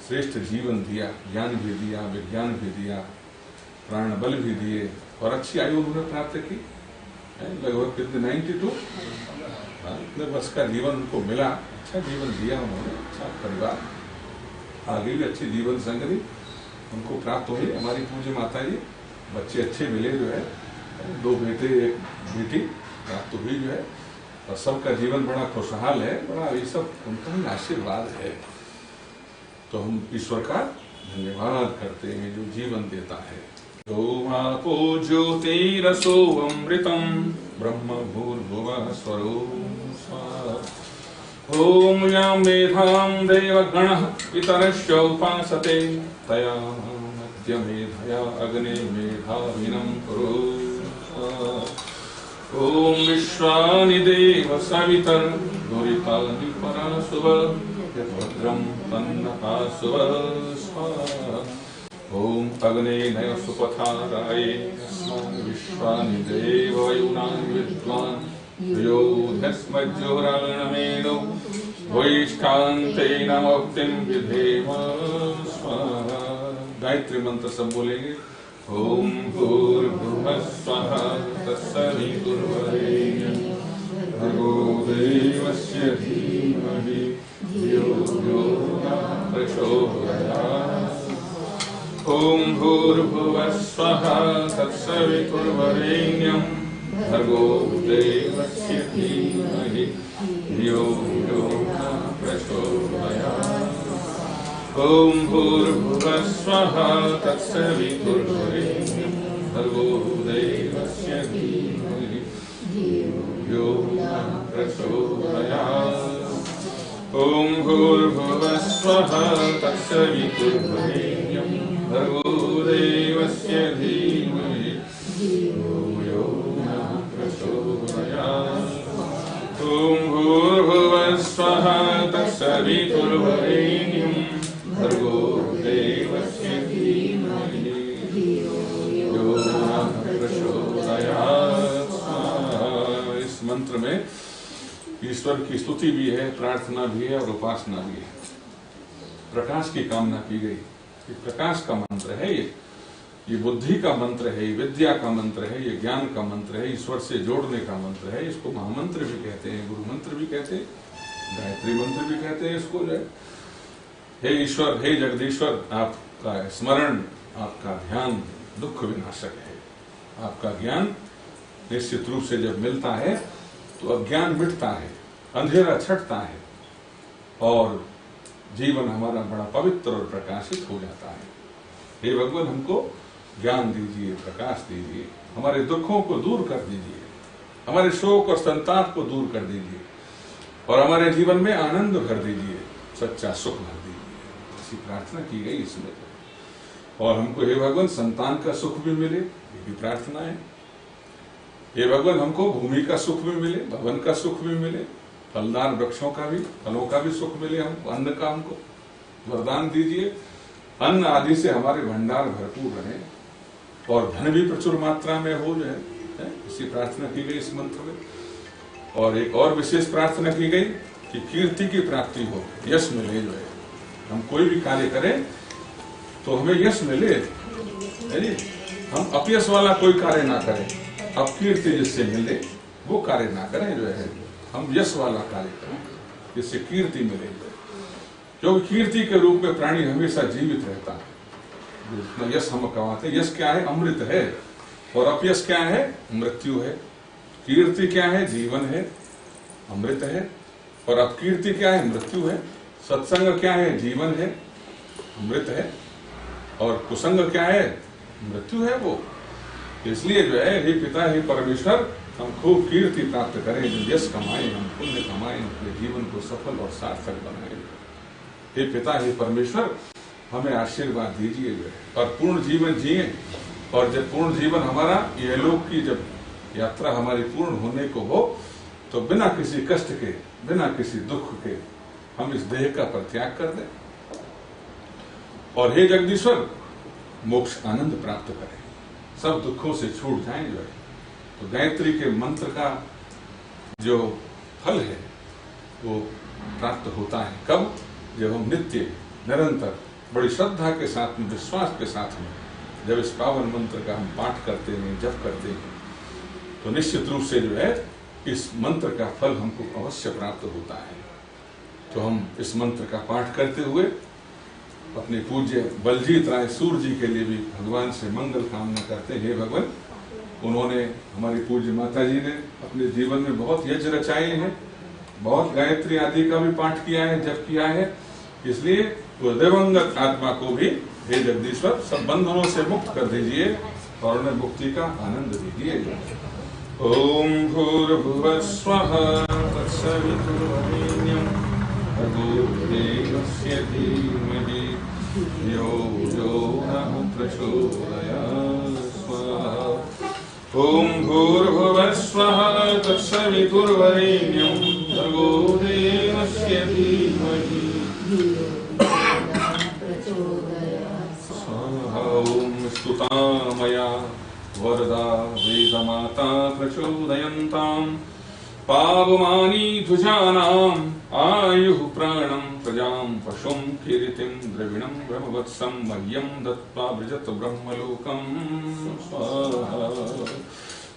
श्रेष्ठ जीवन दिया, ज्ञान भी दिया, विज्ञान भी दिया, प्राण बल भी दिए और अच्छी आयु उन्होंने प्राप्त की। लगभग कितने 92 इतने वर्ष का जीवन उनको मिला। अच्छा जीवन दिया उन्होंने, अच्छा परिवार, आगे भी अच्छी जीवन संगति उनको प्राप्त हुई। हमारी पूज्य माता जी, बच्चे अच्छे मिले जो है, 2 बेटे 1 बेटी प्राप्त हुई जो है, और सबका जीवन बड़ा खुशहाल है, बड़ा ये सब उनका ही आशीर्वाद है। तो हम ईश्वर का धन्यवाद करते हैं जो जीवन देता है। ओमापो ज्योतिरसो अमृतम ब्रह्म भूर्भुवः स्वरोम स्वाहा। ओम यां मेधां देवगणः पितरश्च उपासते तया मध्य मेधया अग्ने मेधाविनं कुरु स्वाहा। ओम विश्वानि देव सवितर दुरितानि परासुव यद्भद्रं तन्नपासुव स्वाहा। ओम अग्नेय सुपथाराय अस्मान् विश्वानि देव वयुनानि विद्वान् योधस्मज्जोरागणमेनो वैष्ठान्तेन मुक्तिं विधेम स्वाहा। गायत्री मंत्र सब बोलेंगे। ओम भूर्भुवः स्वः तत्सवितुर्वरेण्यं भर्गो देवस्य धीमहि धियो यो नः प्रचोदयात्। ओम भूर्भुवः स्वः तत्सवितुर्वरेण्यं भर्गो देवस्य धीमहि धियो यो नः प्रचोदयात्। ओम भूर्भुवः स्वः तत्सवितुर्वरेण्यं भर्गो देवस्य धीमहि धियो यो नः प्रचोदयात्। ओम भूर्भुवः स्वः तत्सवितुर्वरेण्यं भर्गो देवस्य धीमहि धियो यो नः प्रचोदयात्। ओम भूर्भुवः स्वः तत्सवितुर्वरेण्यं भर्गो देवस्य धीमहि धियो यो नः प्रचोदयात्। इस मंत्र में ईश्वर की स्तुति भी है, प्रार्थना भी है और उपासना भी है। प्रकाश की कामना की गई। ये प्रकाश का मंत्र है, ये बुद्धि का मंत्र है, ये विद्या का मंत्र है, ये ज्ञान का मंत्र है, ईश्वर से जोड़ने का मंत्र है। इसको महामंत्र भी कहते हैं, गुरु मंत्र भी कहते हैं, गायत्री मंत्र भी कहते हैं इसको जो है। हे ईश्वर, हे जगदीश्वर, आपका स्मरण, आपका ध्यान दुख विनाशक है। आपका ज्ञान निश्चित रूप से जब मिलता है तो अज्ञान मिटता है, अंधेरा छटता है और जीवन हमारा बड़ा पवित्र और प्रकाशित हो जाता है। हे भगवान, हमको ज्ञान दीजिए, प्रकाश दीजिए, हमारे दुखों को दूर कर दीजिए, हमारे शोक और संताप को दूर कर दीजिए और हमारे जीवन में आनंद भर दीजिए, सच्चा सुख भर दीजिए। ऐसी प्रार्थना की गई इसमें। और हमको हे भगवान संतान का सुख भी मिले, ये भी प्रार्थना है। हे भगवान, हमको भूमि का सुख भी मिले, भवन का सुख भी मिले, फलदार वृक्षों का भी, फलों का भी सुख मिले, हमको अन्न का हमको वरदान दीजिए। अन्न आदि से हमारे भंडार भरपूर रहे और धन भी प्रचुर मात्रा में हो जो है। इसी प्रार्थना की गई इस मंत्र में। और एक और विशेष प्रार्थना की गई कि कीर्ति की प्राप्ति हो, यश मिले जो है। हम कोई भी कार्य करें तो हमें यश मिले, हम अपयश वाला कोई कार्य ना करें, अपकीर्ति जिससे मिले वो कार्य ना करें जो है। हम यश वाला कार्य करें जिससे कीर्ति मिले, क्योंकि कीर्ति के रूप में प्राणी हमेशा जीवित रहता है। जितना यश हम कमाते हैं, यश क्या है? अमृत है। और अपयश क्या है? मृत्यु है। कीर्ति क्या है? जीवन है, अमृत है। और अपकीर्ति क्या है? मृत्यु है। सत्संग क्या है? जीवन है, अमृत है। और कुसंग क्या है? मृत्यु है वो। इसलिए जो है, हे पिता, हे परमेश्वर, हम खूब कीर्ति प्राप्त करें, जो यश कमाएं, हम पुण्य कमाएं, अपने जीवन को सफल और सार्थक बनाएं। हे पिता, हे परमेश्वर, हमें आशीर्वाद दीजिए और पूर्ण जीवन जिए। और जब पूर्ण जीवन हमारा ये लोक की जब यात्रा हमारी पूर्ण होने को हो, तो बिना किसी कष्ट के, बिना किसी दुख के हम इस देह का परित्याग कर दें। और हे जगदीश्वर, मोक्ष आनंद प्राप्त करें, सब दुखों से छूट जाएं जो है। तो गायत्री के मंत्र का जो फल है वो प्राप्त होता है कब? जब हम नित्य, निरंतर, बड़ी श्रद्धा के साथ में, विश्वास के साथ में जब इस पावन मंत्र का हम पाठ करते हैं, जप करते हैं, तो निश्चित रूप से जो है इस मंत्र का फल हमको अवश्य प्राप्त होता है। तो हम इस मंत्र का पाठ करते हुए अपने पूज्य बलजीत राय सूर जी के लिए भी भगवान से मंगल कामना करते हैं। हे भगवान, उन्होंने, हमारी पूज्य माता जी ने अपने जीवन में बहुत यज्ञ रचाए हैं, बहुत गायत्री आदि का भी पाठ किया है, जप किया है। इसलिए उस दिवंगत आत्मा को भी हे जगदीश्वर सब बंधनों से मुक्त कर दीजिए और उन्हें मुक्ति का आनंद दीजिए। ओम भूर्भुवः स्वः तत्सवितुर्वरेण्यं भर्गो देवस्य धीमहि धियो यो नः प्रचोदयात्। स्वाहा। ओम भूर्भुवः स्वः तत्सवितुर्वरेण्यं भर्गो देवस्य धीमहि स्वाहा। ओम स्तुता मया वरदा वेदमाता प्रचोदयन्ताम् पावमानी ध्वजानाम् आयुः प्राणं प्रजां पशुं कीर्तिं द्रविणं ब्रह्मवत्सं मह्यं दत्त्वा ब्रजत ब्रह्मलोकम् स्वाहा।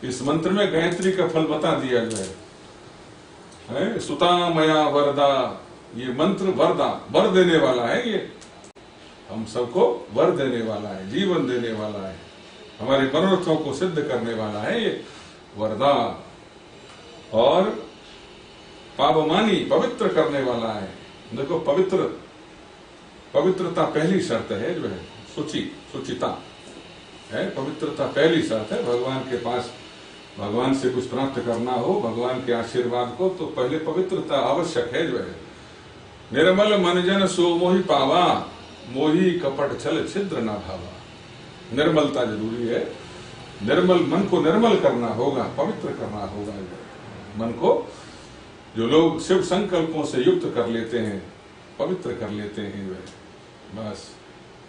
इस मंत्र में गायत्री का फल बता दिया गया है। सुता मया वरदा, ये मंत्र वरदा, वर देने वाला है। ये हम सबको वर देने वाला है, जीवन देने वाला है, हमारे मनोरथों को सिद्ध करने वाला है ये वरदा। और पावमानी, पवित्र करने वाला है। देखो पवित्रता पहली शर्त है जो है, सुचिता है। पवित्रता पहली शर्त है। भगवान के पास, भगवान से कुछ प्राप्त करना हो, भगवान के आशीर्वाद को, तो पहले पवित्रता आवश्यक है जो है। निर्मल मन जन सो मोहि पावा, मोहि कपट छल छिद्र न भावा। निर्मलता जरूरी है। निर्मल मन को निर्मल करना होगा, पवित्र करना होगा मन को। जो लोग शिव संकल्पों से युक्त कर लेते हैं, पवित्र कर लेते हैं बस।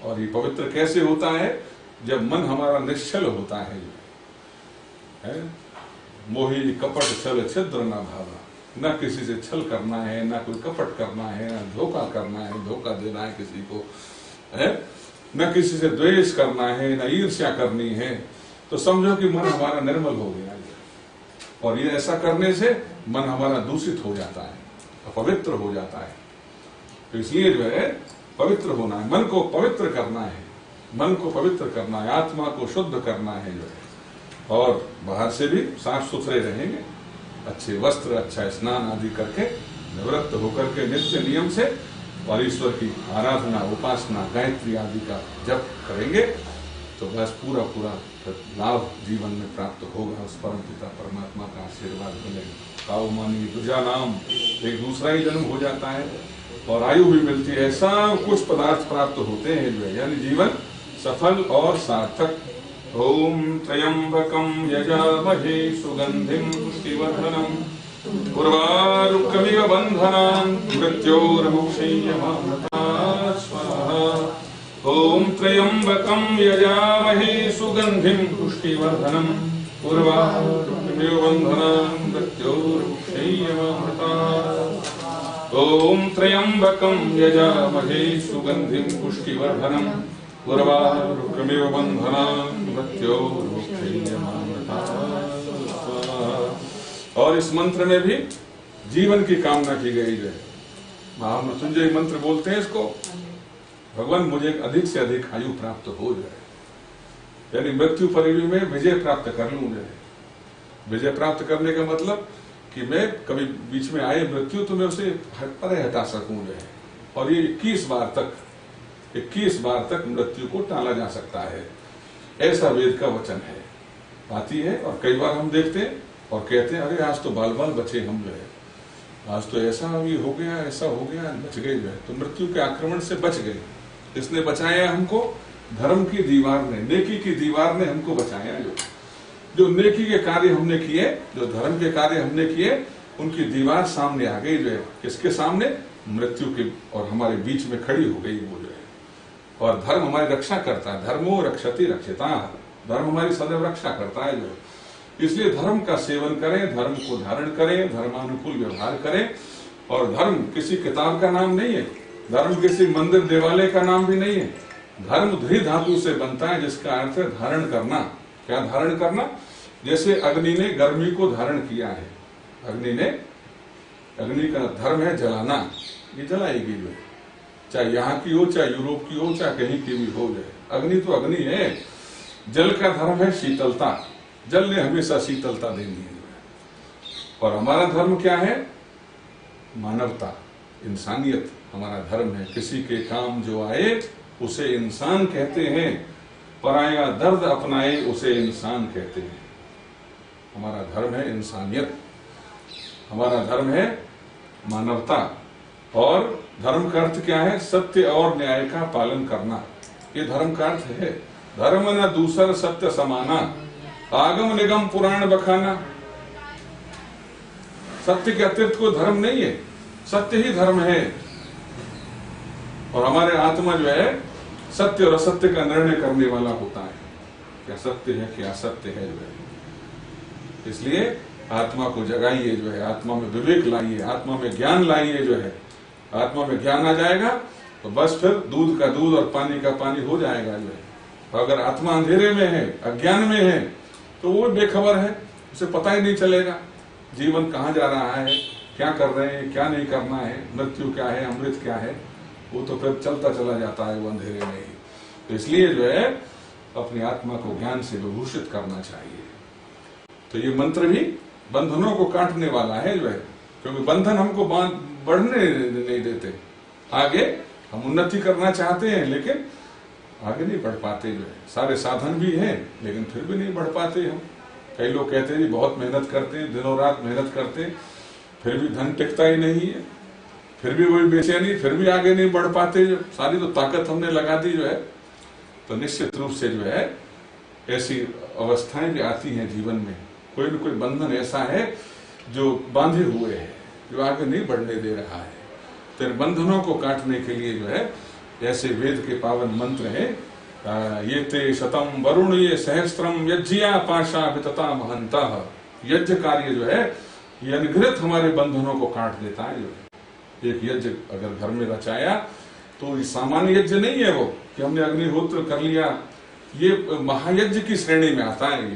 और ये पवित्र कैसे होता है? जब मन हमारा निश्चल होता है। मोहि कपट छल छिद्र न भावा, न किसी से छल करना है, न कोई कपट करना है, न धोखा करना है, धोखा देना है किसी को है, न किसी से द्वेष करना है, न ईर्ष्या करनी है। तो समझो कि मन हमारा निर्मल हो गया। और ये ऐसा करने से मन हमारा दूषित हो जाता है, अपवित्र हो जाता है। तो इसलिए जो है पवित्र होना है, मन को पवित्र करना है, मन को पवित्र करना है, आत्मा को शुद्ध करना है जो है। और बाहर से भी साफ सुथरे रहेंगे, अच्छे वस्त्र, अच्छा स्नान आदि करके निवृत्त होकर के नित्य नियम से और ईश्वर की आराधना, उपासना, गायत्री आदि का जप करेंगे तो बस पूरा लाभ जीवन में प्राप्त होगा। उस परम पिता परमात्मा का आशीर्वाद मिलेगा। काउमानी दुजा नाम, एक दूसरा ही जन्म हो जाता है और आयु भी मिलती है। सब कुछ पदार्थ प्राप्त होते हैं जो है, यानी जीवन सफल और सार्थक। ओम त्र्यंबकं यजामहे सुगंधिं पुष्टिवर्धनम् उर्वारुकमिव बन्धनान् मृत्योर्मुक्षीयमामृतात् स्वाहा। ओम त्र्यंबकं यजामहे सुगंधिं पुष्टिवर्धनम् उर्वारुकमिव बन्धनान् मृत्योर्मुक्षीयमामृतात्। ओम त्र्यंबकं यजामहे सुगंधिं पुष्टिवर्धनम् उर्वारुकमिव बन्धनान् मृत्योर्मुक्षीयमामृतात्। और इस मंत्र में भी जीवन की कामना की गई है। महामृत्युंजय मंत्र बोलते हैं इसको। भगवान मुझे अधिक से अधिक आयु प्राप्त हो जाए, यानी मृत्यु परिधि में विजय प्राप्त कर लूं। विजय प्राप्त करने का मतलब कि मैं कभी बीच में आए मृत्यु तो मैं उसे परे हटा सकूं जो है। और ये 21 बार तक मृत्यु को टाला जा सकता है, ऐसा वेद का वचन है, आती है। और कई बार हम देखते हैं और कहते हैं अरे आज तो बाल बाल बचे हम जो है, आज तो ऐसा भी हो गया, ऐसा हो गया, बच गए जो है। तो मृत्यु के आक्रमण से बच गए। इसने बचाया हमको, धर्म की दीवार ने, नेकी की दीवार ने हमको बचाया। जो नेकी के कार्य हमने किए, जो धर्म के कार्य हमने किए, उनकी दीवार सामने आ गई जो है। किसके सामने? मृत्यु के, और हमारे बीच में खड़ी हो गई वो जो है। और धर्म हमारी रक्षा करता है। धर्मो रक्षति रक्षिता, धर्म हमारी सदैव रक्षा करता है जो है। इसलिए धर्म का सेवन करें, धर्म को धारण करें, धर्मानुकूल व्यवहार करें। और धर्म किसी किताब का नाम नहीं है, धर्म किसी मंदिर देवालय का नाम भी नहीं है। धर्म ध्री धातु से बनता है, जिसका अर्थ है धारण करना। क्या धारण करना? जैसे अग्नि ने गर्मी को धारण किया है, अग्नि का धर्म है जलाना, ये जलाएगी जो है, चाहे यहाँ की हो, चाहे यूरोप की हो, चाहे कहीं की भी हो जाए। अग्नि तो अग्नि है। जल का धर्म है शीतलता, जल ने हमेशा शीतलता देनी है। और हमारा धर्म क्या है? मानवता, इंसानियत हमारा धर्म है। किसी के काम जो आए उसे इंसान कहते हैं, पराया दर्द अपनाए उसे इंसान कहते हैं। हमारा धर्म है इंसानियत, हमारा धर्म है मानवता। और धर्म का अर्थ क्या है? सत्य और न्याय का पालन करना, ये धर्म का अर्थ है। धर्म न दूसर सत्य समाना, आगम निगम पुराण बखाना। सत्य के अतिरिक्त कोई धर्म नहीं है, सत्य ही धर्म है। और हमारे आत्मा जो है सत्य और असत्य का निर्णय करने वाला होता है, क्या सत्य है क्या असत्य है जो है। इसलिए आत्मा को जगाइए जो है, आत्मा में विवेक लाइए, आत्मा में ज्ञान लाइए जो है। आत्मा में ज्ञान आ जाएगा तो बस फिर दूध का दूध और पानी का पानी हो जाएगा जो है। तो अगर आत्मा अंधेरे में है, अज्ञान में है, तो वो बेखबर है, उसे पता ही नहीं चलेगा जीवन कहाँ जा रहा है, क्या कर रहे हैं, क्या नहीं करना है, मृत्यु क्या है, अमृत क्या है। वो तो फिर चलता चला जाता है वो अंधेरे में ही। तो इसलिए जो है अपनी आत्मा को ज्ञान से विभूषित करना चाहिए। तो ये मंत्र भी बंधनों को काटने वाला है जो है, क्योंकि बंधन हमको बढ़ने नहीं देते। आगे हम उन्नति करना चाहते हैं लेकिन आगे नहीं बढ़ पाते जो है। सारे साधन भी हैं लेकिन फिर भी नहीं बढ़ पाते हम। कई लोग कहते हैं जी बहुत मेहनत करते हैं, दिनों रात मेहनत करते हैं, फिर भी धन टिकता ही नहीं है, फिर भी वही बेचैनी, फिर भी आगे नहीं बढ़ पाते। जो सारी तो ताकत हमने लगा दी जो है। तो निश्चित रूप से जो है ऐसी अवस्थाएं भी आती हैं जीवन में, कोई न कोई बंधन ऐसा है जो बांधे हुए है, जो आगे नहीं बढ़ने दे रहा है। तो बंधनों को काटने के लिए जो है ऐसे वेद के पावन मंत्र हैं। ये ते शतम वरुण ये सहस्त्रम यज्ञया पाशा वितता महंता। यज्ञ कार्य जो है ये अनगिनत हमारे बंधनों को काट देता है। जो एक यज्ञ अगर घर में रचाया तो ये सामान्य यज्ञ नहीं है वो कि हमने अग्निहोत्र कर लिया, ये महायज्ञ की श्रेणी में आता है। ये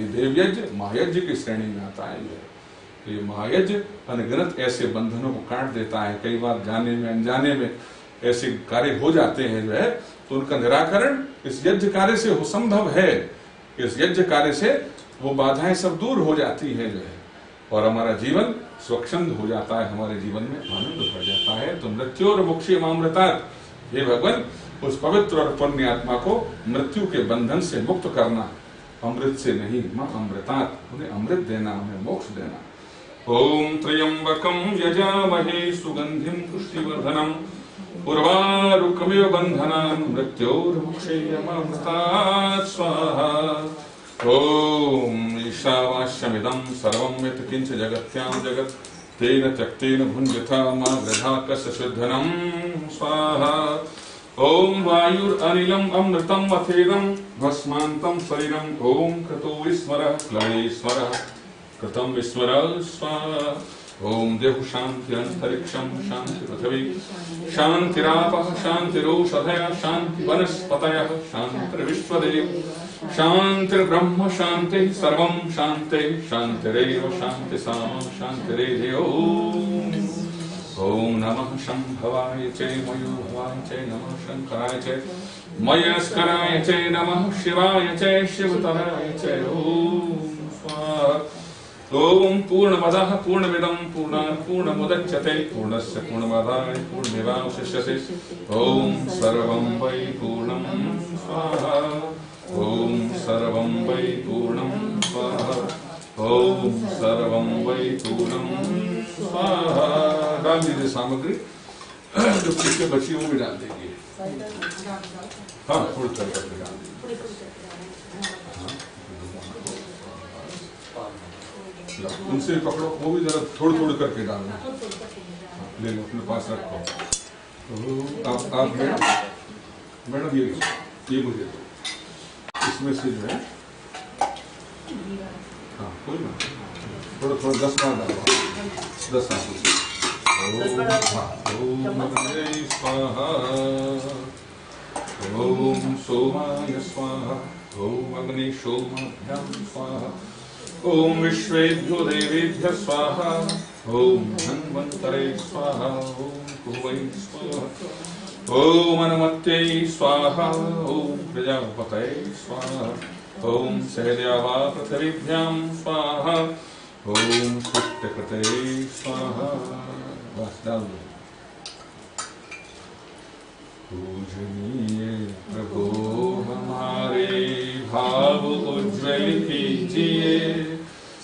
देव यज्ञ महायज्ञ की श्रेणी में आता है। तो ये महायज्ञ अनगिनत ऐसे बंधनों को काट देता है। कई बार जाने में अनजाने में ऐसे कार्य हो जाते हैं जो है, तो उनका निराकरण इस यज्ञ कार्य से हो संभव है। इस यज्ञ कार्य से वो बाधाएं सब दूर हो जाती है जो है, और हमारा जीवन स्वच्छंद हो जाता है, हमारे जीवन में आनंद भर जाता है। तो मृत्यु और मोक्षे अमृतात्, हे भगवान उस पवित्र और पुण्य आत्मा को मृत्यु के बंधन से मुक्त करना, अमृत से नहीं, मां अमृतात्, उन्हें अमृत देना, उन्हें मोक्ष देना। ओम त्र्यंबकं यजामहे सुगंधिं पुष्टिवर्धनम् उर्वारुकमिव बन्धनान् मृत्योर्मुक्षेयमामृतात् स्वाहा। ओम ईशावास्यमिदं सर्वं यत् किञ्च जगत्यां जगत् तेन त्यक्तेन भुञ्जथा मा वृथा कस्य सिद्धनं स्वाहा। ओम वायुरनिलम् अमृतम् अथेदं भस्मान्तं शरीरम् ओम कृतो विस्मरः क्लवे स्मरः कृतं विस्मरः स्वाहा। ओम देहु शांति अंतरिक्षम शांति पृथ्वी शांतिरापः शांतिरोषधयः शांति वनस्पतयः शांतिर्विश्वदेव शांतिर्ब्रह्म शांतिः सर्वं शांतिः शांतिरेव शांति सामा शांतिरेव। ओम नमः शंभवाय च मयूरभवाय च नमः शंकराय च मयस्कराय च नमः शिवाय च शिवतराय च। ओम स्वाहा। ओम पूर्णमदः पूर्णमिदं पूर्णात् पूर्णमुदच्यते पूर्णस्य पूर्णमादाय पूर्णमेवावशिष्यते। ओम सर्वं वै पूर्णं स्वाहा। ओम सर्वं वै पूर्णं स्वाहा। ओम सर्वं वै पूर्णं स्वाहा। डाल दीजिए सामग्री, जो पीछे बची वो भी डाल देंगे। हाँ थोड़ी थोड़ी करके डाल दीजिए। उनसे पकड़ो, वो भी जरा थोड़ी थोड़ी करके डालना। ले लो अपने पास रखो। तो आप मैडम ये मुझे दो, इसमें से जो है हाँ कोई ना, थोड़ा थोड़ा 10 बार डालो, 10 ओम स्वाहा। ओम सोमाय स्वाहा। ओम अग्नि सोमाभ्याम स्वाहा। ओम विश्वेभ्यो देवेभ्यः स्वाहा। ओम धन्वन्तरे स्वाहा। ओम कुवै स्वाहा। ओम अनुमत्यै स्वाहा। ओम प्रजापतये स्वाहा। ओम सहदेवा पृथ्वीभ्यां स्वाहा। ओम सुष्टकृते स्वाहा। बस डाल दो। पूजनीय प्रभु हमारे भाव उज्ज्वल कीजिए,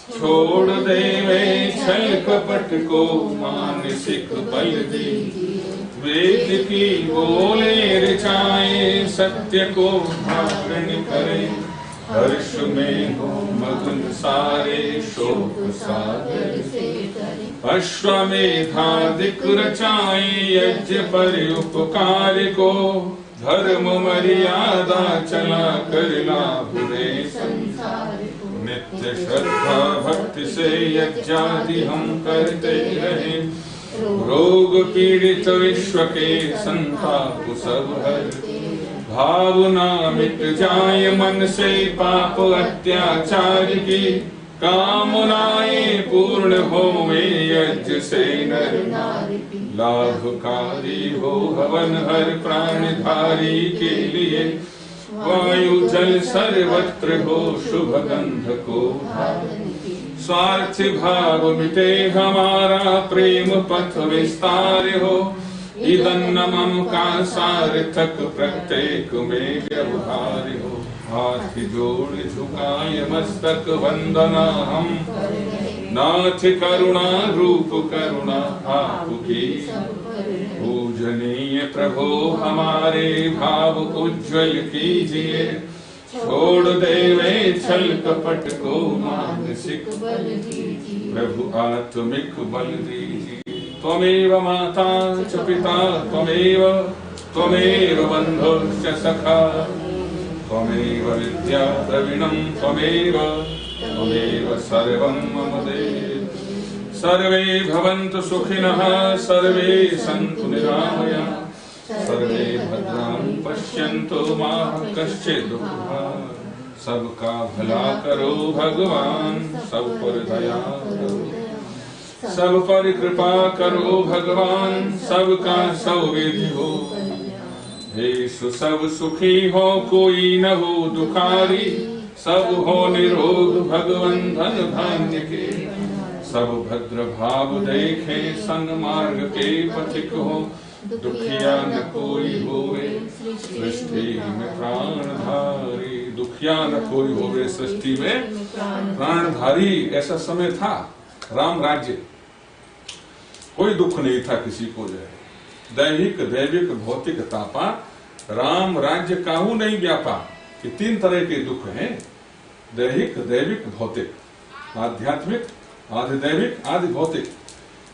छोड़ देवे छल कपट को मानसिक बल दीजिए। वेद की बोले ऋचाएं सत्य को धारण करें, हर्ष में हो मगन सारे शोक सागर से करें। अश्वमेधादिक रचाएं यज्ञ पर उपकार को, धर्म मर्यादा चला कर लाभ दे संसार को। नित्य श्रद्धा भक्ति से यज्ञादि हम करते रहे, रोग पीड़ित विश्व के संताप सब हरते। भावना मिट जाए मन से पाप अत्याचार की, कामनाएं पूर्ण होवे यज्ञ से नर नारी। लाभकारी हो हवन हर प्राणधारी के लिए, वायु जल सर्वत्र हो शुभ गंध को। स्वार्थ भाव मिटे हमारा प्रेम पथ विस्तार हो, इदन्नमम का सार्थक प्रत्येक में व्यवहार हो। हाथ जोड़ झुकाए मस्तक वंदना हम, नाथ करुणा रूप करुणा आपकी। पूजनीय प्रभु हमारे भाव उज्ज्वल कीजिए, छोड़ देवे छल कपट को मानसिक बल दीजिए। प्रभु आत्मिक बल दीजिए। त्वमेव माता च पिता त्वमेव बन्धुश्च सखा, त्वमेव विद्या द्रविणं त्वमेव सर्वं मम देव। सर्वे भवन्तु सुखिनः सर्वे सन्तु निरामयाः, सर्वे भद्राणि पश्यन्तु मा कश्चित् दुःखभाग्। सबका भला करो भगवान, सब पर दया करो, सब पर कृपा करो भगवान, सबका सब विधि हो। यीशु सब सुखी हो कोई न हो दुखारी, सब हो निरोग भगवन धन धान्य के। सब भद्र भाव देखे सन्मार्ग के पथिक हो, दुखिया न कोई होवे सृष्टि में प्राणधारी। दुखिया न कोई होवे सृष्टि में प्राणधारी। ऐसा समय था राम राज्य, कोई दुख नहीं था किसी को। जो है दैहिक दैविक भौतिक तापा, राम राज्य काहू नहीं व्यापा। कि तीन तरह के दुख हैं, दैहिक दैविक भौतिक, आध्यात्मिक आधिदैविक आदि भौतिक।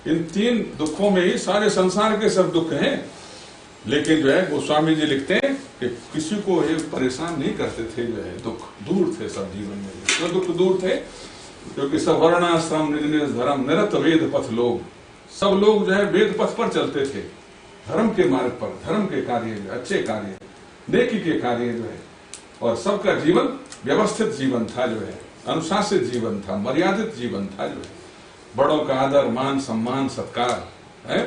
इन तीन दुखों में ही सारे संसार के सब दुख हैं। लेकिन जो है गोस्वामी जी लिखते हैं कि किसी को ये परेशान नहीं करते थे। जो है दुख दूर थे सब जीवन में। क्यों दुख दूर थे? क्योंकि सब वर्णाश्रम निज निज धर्म निरत वेद पथ लोग, सब लोग जो है वेद पथ पर चलते थे, धर्म के मार्ग पर, धर्म के कार्य, अच्छे कार्य, नेकी के कार्य जो है। और सबका जीवन व्यवस्थित जीवन था, जो है अनुशासित जीवन था, मर्यादित जीवन था। जो है बड़ों का आदर मान सम्मान सत्कार है,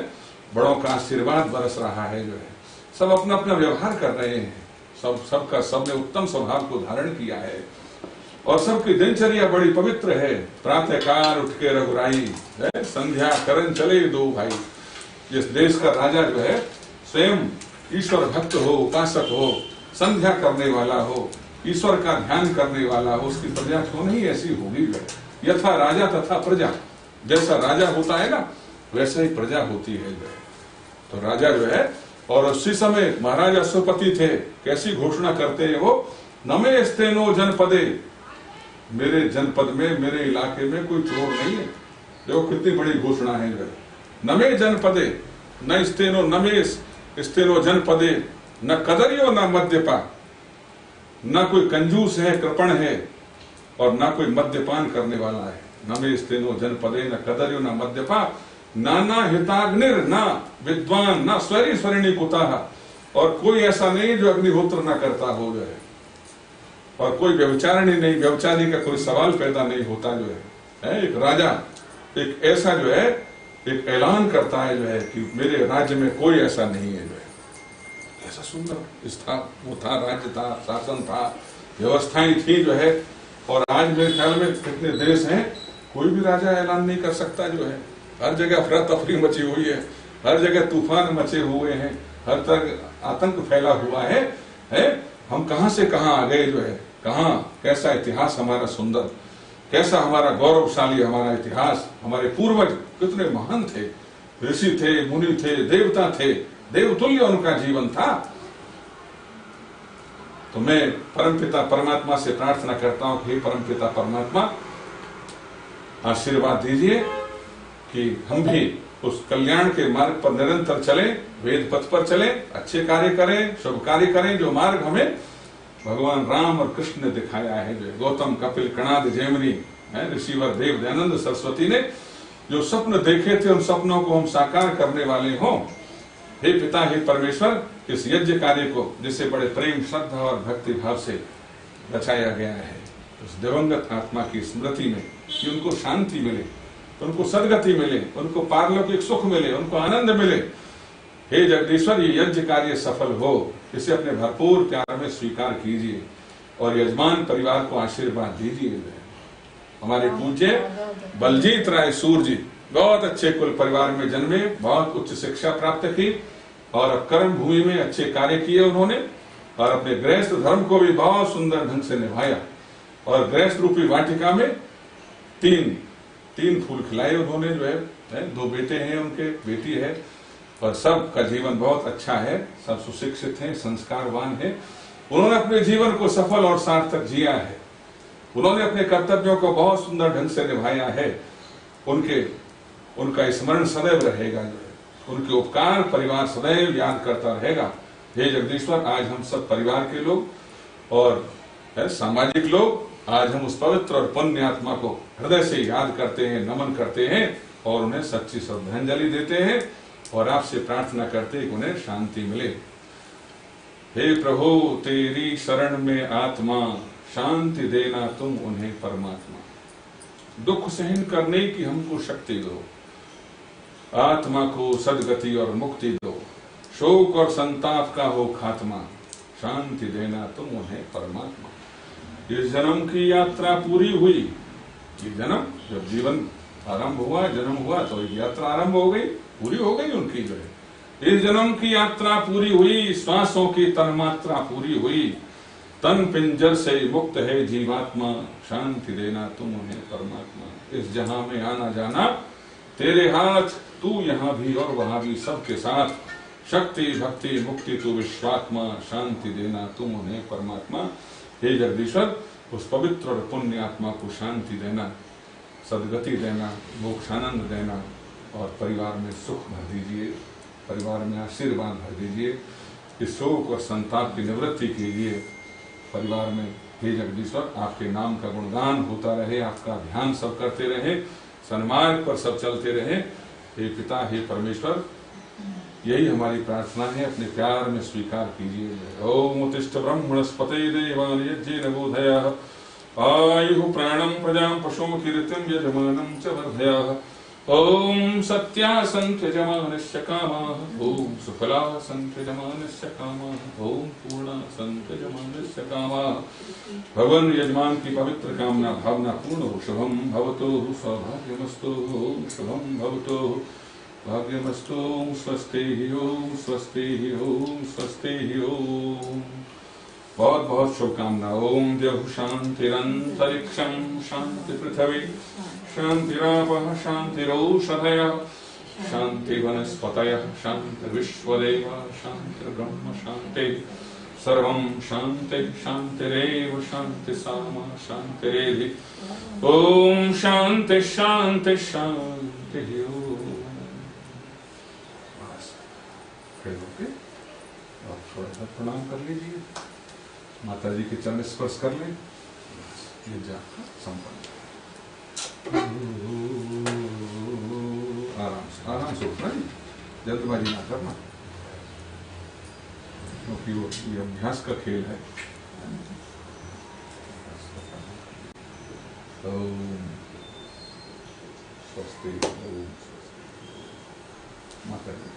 बड़ों का आशीर्वाद बरस रहा है। जो है सब अपना अपना व्यवहार कर रहे हैं, सबने उत्तम स्वभाव को धारण किया है। और सबकी दिनचर्या बड़ी पवित्र है। प्रातः काल उठ के रघुराई, संध्या करन चले दो भाई। जिस देश का राजा जो है स्वयं ईश्वर भक्त हो, उपासक हो, संध्या करने वाला हो, ईश्वर का ध्यान करने वाला हो, उसकी प्रजा क्यों नहीं ऐसी होगी। जो है यथा राजा तथा प्रजा, जैसा राजा होता है ना वैसे ही प्रजा होती है। जो है तो राजा जो है, और उसी समय महाराज अश्वपति थे, कैसी घोषणा करते हैं वो, नमे स्तेनो जनपदे, मेरे जनपद में मेरे इलाके में कोई चोर नहीं है। देखो कितनी बड़ी घोषणा है। जो है नमे जनपदे, न स्तेनो नमे स्तेनो जनपदे, न कदरियो न मद्यपा, न कोई कंजूस है कृपण है और न कोई मद्यपान करने वाला है। नमे स्तेनो जनपदे न कदरियो न मद्यपा, नाना हिताग्निर न विद्वान न स्वरी स्वरिणी कुताह, और कोई ऐसा नहीं जो अग्निहोत्र न करता हो। जो है और कोई व्यभिचारिणी नहीं, व्यभिचारी का कोई सवाल पैदा नहीं होता। जो है एक राजा एक ऐसा जो है एक ऐलान करता है जो है कि मेरे राज्य में कोई ऐसा नहीं है। जो है ऐसा सुंदर था, वो था, राज्य था, शासन था, व्यवस्थाएं थी जो है। और आज मेरे ख्याल में कितने देश हैं, कोई भी राजा ऐलान नहीं कर सकता जो है। हर जगह अफरा तफरी मची हुई है, हर जगह तूफान मचे हुए हैं, हर तरह आतंक फैला हुआ है? हम कहां से कहां आ गए जो है, कहां, कैसा इतिहास हमारा सुंदर, कैसा हमारा गौरवशाली हमारा इतिहास। हमारे पूर्वज कितने महान थे, ऋषि थे, मुनि थे, देवता थे, देवतुल्य उनका जीवन था। तो मैं परमपिता परमात्मा से प्रार्थना करता हूं कि हे परमपिता परमात्मा, आशीर्वाद दीजिए कि हम भी उस कल्याण के मार्ग पर निरंतर चलें, वेद पथ पर चलें, अच्छे कार्य करें, शुभ कार्य करें, जो मार्ग हमें भगवान राम और कृष्ण ने दिखाया है। जो गौतम, कपिल, कणाद, जैमिनी, ऋषिवर, देव, दयानंद सरस्वती ने जो स्वप्न देखे थे, उन सपनों को हम साकार करने वाले हों। हे पिता, हे परमेश्वर, इस यज्ञ कार्य को जिसे बड़े प्रेम, श्रद्धा और भक्ति भाव से रचाया गया है, उस दिवंगत आत्मा की स्मृति में कि उनको शांति मिले, उनको सदगति मिले, उनको पारलौकिक सुख मिले, उनको आनंद मिले। हे जगदीश्वर, ये यज्ञ कार्य सफल हो, इसे अपने भरपूर प्यार में स्वीकार कीजिए और यजमान परिवार को आशीर्वाद दीजिए। हमारे पूज्य बलजीत राय सूर जी बहुत अच्छे कुल परिवार में जन्मे, बहुत उच्च शिक्षा प्राप्त की और अब कर्म भूमि में अच्छे कार्य किए उन्होंने, और अपने गृहस्थ धर्म को भी बहुत सुंदर ढंग से निभाया। और गृहस्थ रूपी वाटिका में तीन फूल खिलाए उन्होंने जो है। 2 बेटे हैं उनके, बेटी है, और सबका जीवन बहुत अच्छा है, सब सुशिक्षित हैं, संस्कारवान हैं। उन्होंने अपने जीवन को सफल और सार्थक जिया है। उन्होंने अपने कर्तव्यों को बहुत सुंदर ढंग से निभाया है। उनका स्मरण सदैव रहेगा, जो है उनके उपकार परिवार सदैव याद करता रहेगा। हे जगदीश्वर, आज हम सब परिवार के लोग और सामाजिक लोग आज हम उस पवित्र और पुण्य आत्मा को हृदय से याद करते हैं, नमन करते हैं और उन्हें सच्ची श्रद्धांजलि देते हैं और आपसे प्रार्थना करते हैं कि उन्हें शांति मिले। हे प्रभु, तेरी शरण में आत्मा, शांति देना तुम उन्हें परमात्मा। दुख सहन करने की हमको शक्ति दो, आत्मा को सदगति और मुक्ति दो, शोक और संताप का हो खात्मा, शांति देना तुम उन्हें परमात्मा। इस जन्म की यात्रा पूरी हुई, ये जन्म जब जीवन आरंभ हुआ, जन्म हुआ तो यात्रा आरंभ हो गई, पूरी हो गई उनकी जो है। इस जन्म की यात्रा पूरी हुई, श्वासों की तन्मात्रा पूरी हुई, तन पिंजर से मुक्त है जीवात्मा, शांति देना तुम उन्हें परमात्मा। इस जहां में आना जाना तेरे हाथ, तू यहाँ भी और वहां भी सबके साथ, शक्ति भक्ति मुक्ति तू विश्वात्मा, शांति देना तुम उन्हें परमात्मा। हे जगदीश्वर, उस पवित्र और पुण्य आत्मा को शांति देना, सदगति देना, मोक्षानंद देना और परिवार में सुख भर दीजिए, परिवार में आशीर्वाद भर दीजिए। इस शोक और संताप की निवृत्ति कीजिए परिवार में। हे जगदीश्वर, आपके नाम का गुणगान होता रहे, आपका ध्यान सब करते रहे, सन्मार्ग पर सब चलते रहे। हे पिता, हे परमेश्वर, यही हमारी प्रार्थना है, अपने प्यार में स्वीकार कीजिए। ओम उत्तिष्ठ ब्रह्मणस्पते देवान् यज्ञेन बोधयः, आयुः प्राणं प्रजां पशुं कीर्तिं यजमानं च वर्धयः। ओम सत्यासन्त यजमानस्य कामाः, ओम सुफलासन्त यजमानस्य कामाः, ओम पूर्णासन्त यजमानस्य कामाः। भगवान यजमान की पवित्र कामना भावना पूर्ण हो। शुभम भवतु, सौभाग्यमस्तु, शुभम भवतु, भाग्यमस्तु, स्वस्ति ओम, स्वस्ति ओम, स्वस्ति ओम। बहुत बहुत शुभकामना। ओम द्यौः शान्तिरन्तरिक्षं, शांति पृथ्वी, शान्तिरापः, शान्तिरौषधयः, शान्ति वनस्पतयः, शान्ति विश्वदेव, शान्ति ब्रह्म शान्ति, सर्वं शान्ति शान्तिरेव, शान्ति सामा शान्तिरेधि। ओम शान्ति शान्ति शान्ति ओम। खड़े होके आप थोड़ा सा प्रणाम कर लीजिए, माता जी के चरण स्पर्श कर लें, ये जा संपन्न। आराम से उठना, जल्दबाजी ना करना, क्योंकि वो ये अभ्यास का खेल है। ओम स्वस्ति, ओम माता जी।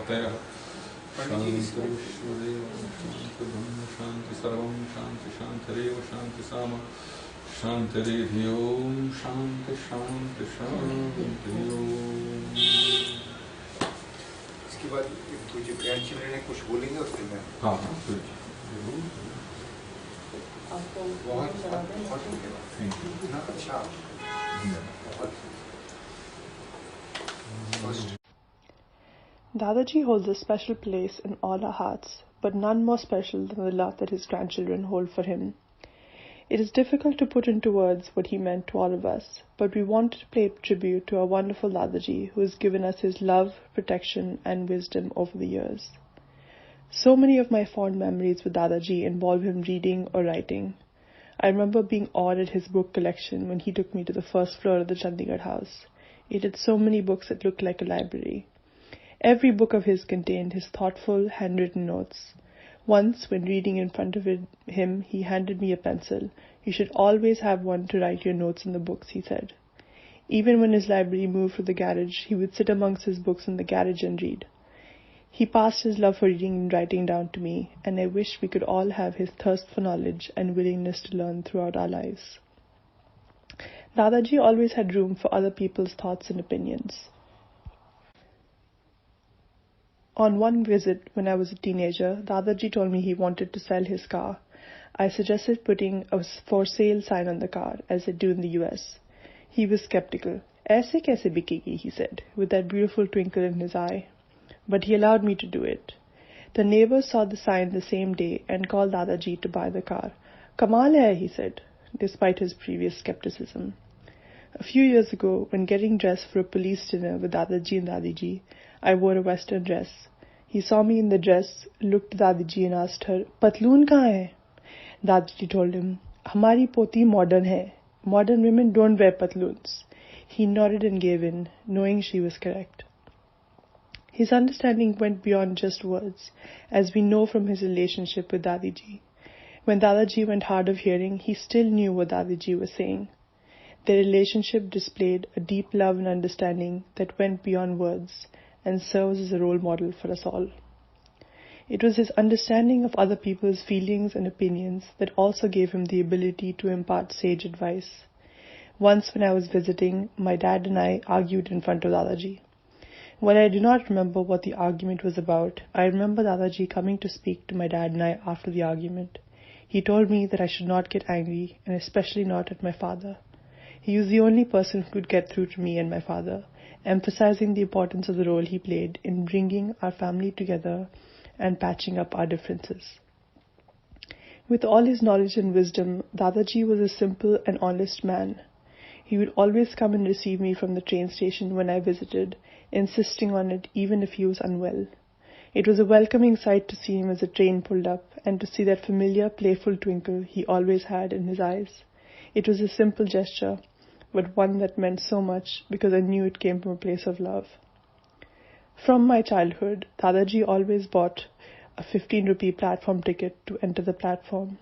मूर्तयः शान्ति विश्वदेव शान्ति ब्रह्म शान्ति सर्वं शान्ति शान्तिरेव शान्ति सामा शान्तिरेधि ओम शान्ति शान्ति शान्ति ओम। इसके बाद कुछ ग्रैंड चिल्ड्रन है, कुछ बोलेंगे और फिर मैं हाँ जरूर बहुत अच्छा Dadaji holds a special place in all our hearts, but none more special than the love that his grandchildren hold for him. It is difficult to put into words what he meant to all of us, but we wanted to pay tribute to our wonderful Dadaji, who has given us his love, protection, and wisdom over the years. So many of my fond memories with Dadaji involve him reading or writing. I remember being awed at his book collection when he took me to the first floor of the Chandigarh house. It had so many books it looked like a library. Every book of his contained his thoughtful, handwritten notes. Once, when reading in front of him, he handed me a pencil. You should always have one to write your notes in the books, he said. Even when his library moved to the garage, he would sit amongst his books in the garage and read. He passed his love for reading and writing down to me, and I wish we could all have his thirst for knowledge and willingness to learn throughout our lives. Dadaji always had room for other people's thoughts and opinions. On one visit when I was a teenager, Dadaji told me he wanted to sell his car. I suggested putting a for sale sign on the car, as they do in the US. He was skeptical. "Aise kaise bikegi," he said, with that beautiful twinkle in his eye. But he allowed me to do it. The neighbors saw the sign the same day and called Dadaji to buy the car. "Kamal hai," he said, despite his previous skepticism. A few years ago, when getting dressed for a police dinner with Dadaji and Dadiji, I wore a western dress. He saw me in the dress, looked at Dadiji and asked her, "Patloon kahan hai?" Dadiji told him, "Hamari poti modern hai. Modern women don't wear patloons." He nodded and gave in, knowing she was correct. His understanding went beyond just words, as we know from his relationship with Dadiji. When Dadaji went hard of hearing, he still knew what Dadiji was saying. Their relationship displayed a deep love and understanding that went beyond words and serves as a role model for us all. It was his understanding of other people's feelings and opinions that also gave him the ability to impart sage advice. Once when I was visiting, my dad and I argued in front of Dadaji. While I do not remember what the argument was about, I remember Dadaji coming to speak to my dad and I after the argument. He told me that I should not get angry, and especially not at my father. He was the only person who could get through to me and my father, emphasizing the importance of the role he played in bringing our family together and patching up our differences. With all his knowledge and wisdom, Dadaji was a simple and honest man. He would always come and receive me from the train station when I visited, insisting on it even if he was unwell. It was a welcoming sight to see him as the train pulled up, and to see that familiar, playful twinkle he always had in his eyes. It was a simple gesture, but one that meant so much because I knew it came from a place of love. From my childhood, Dadaji always bought a 15 rupee platform ticket to enter the platform.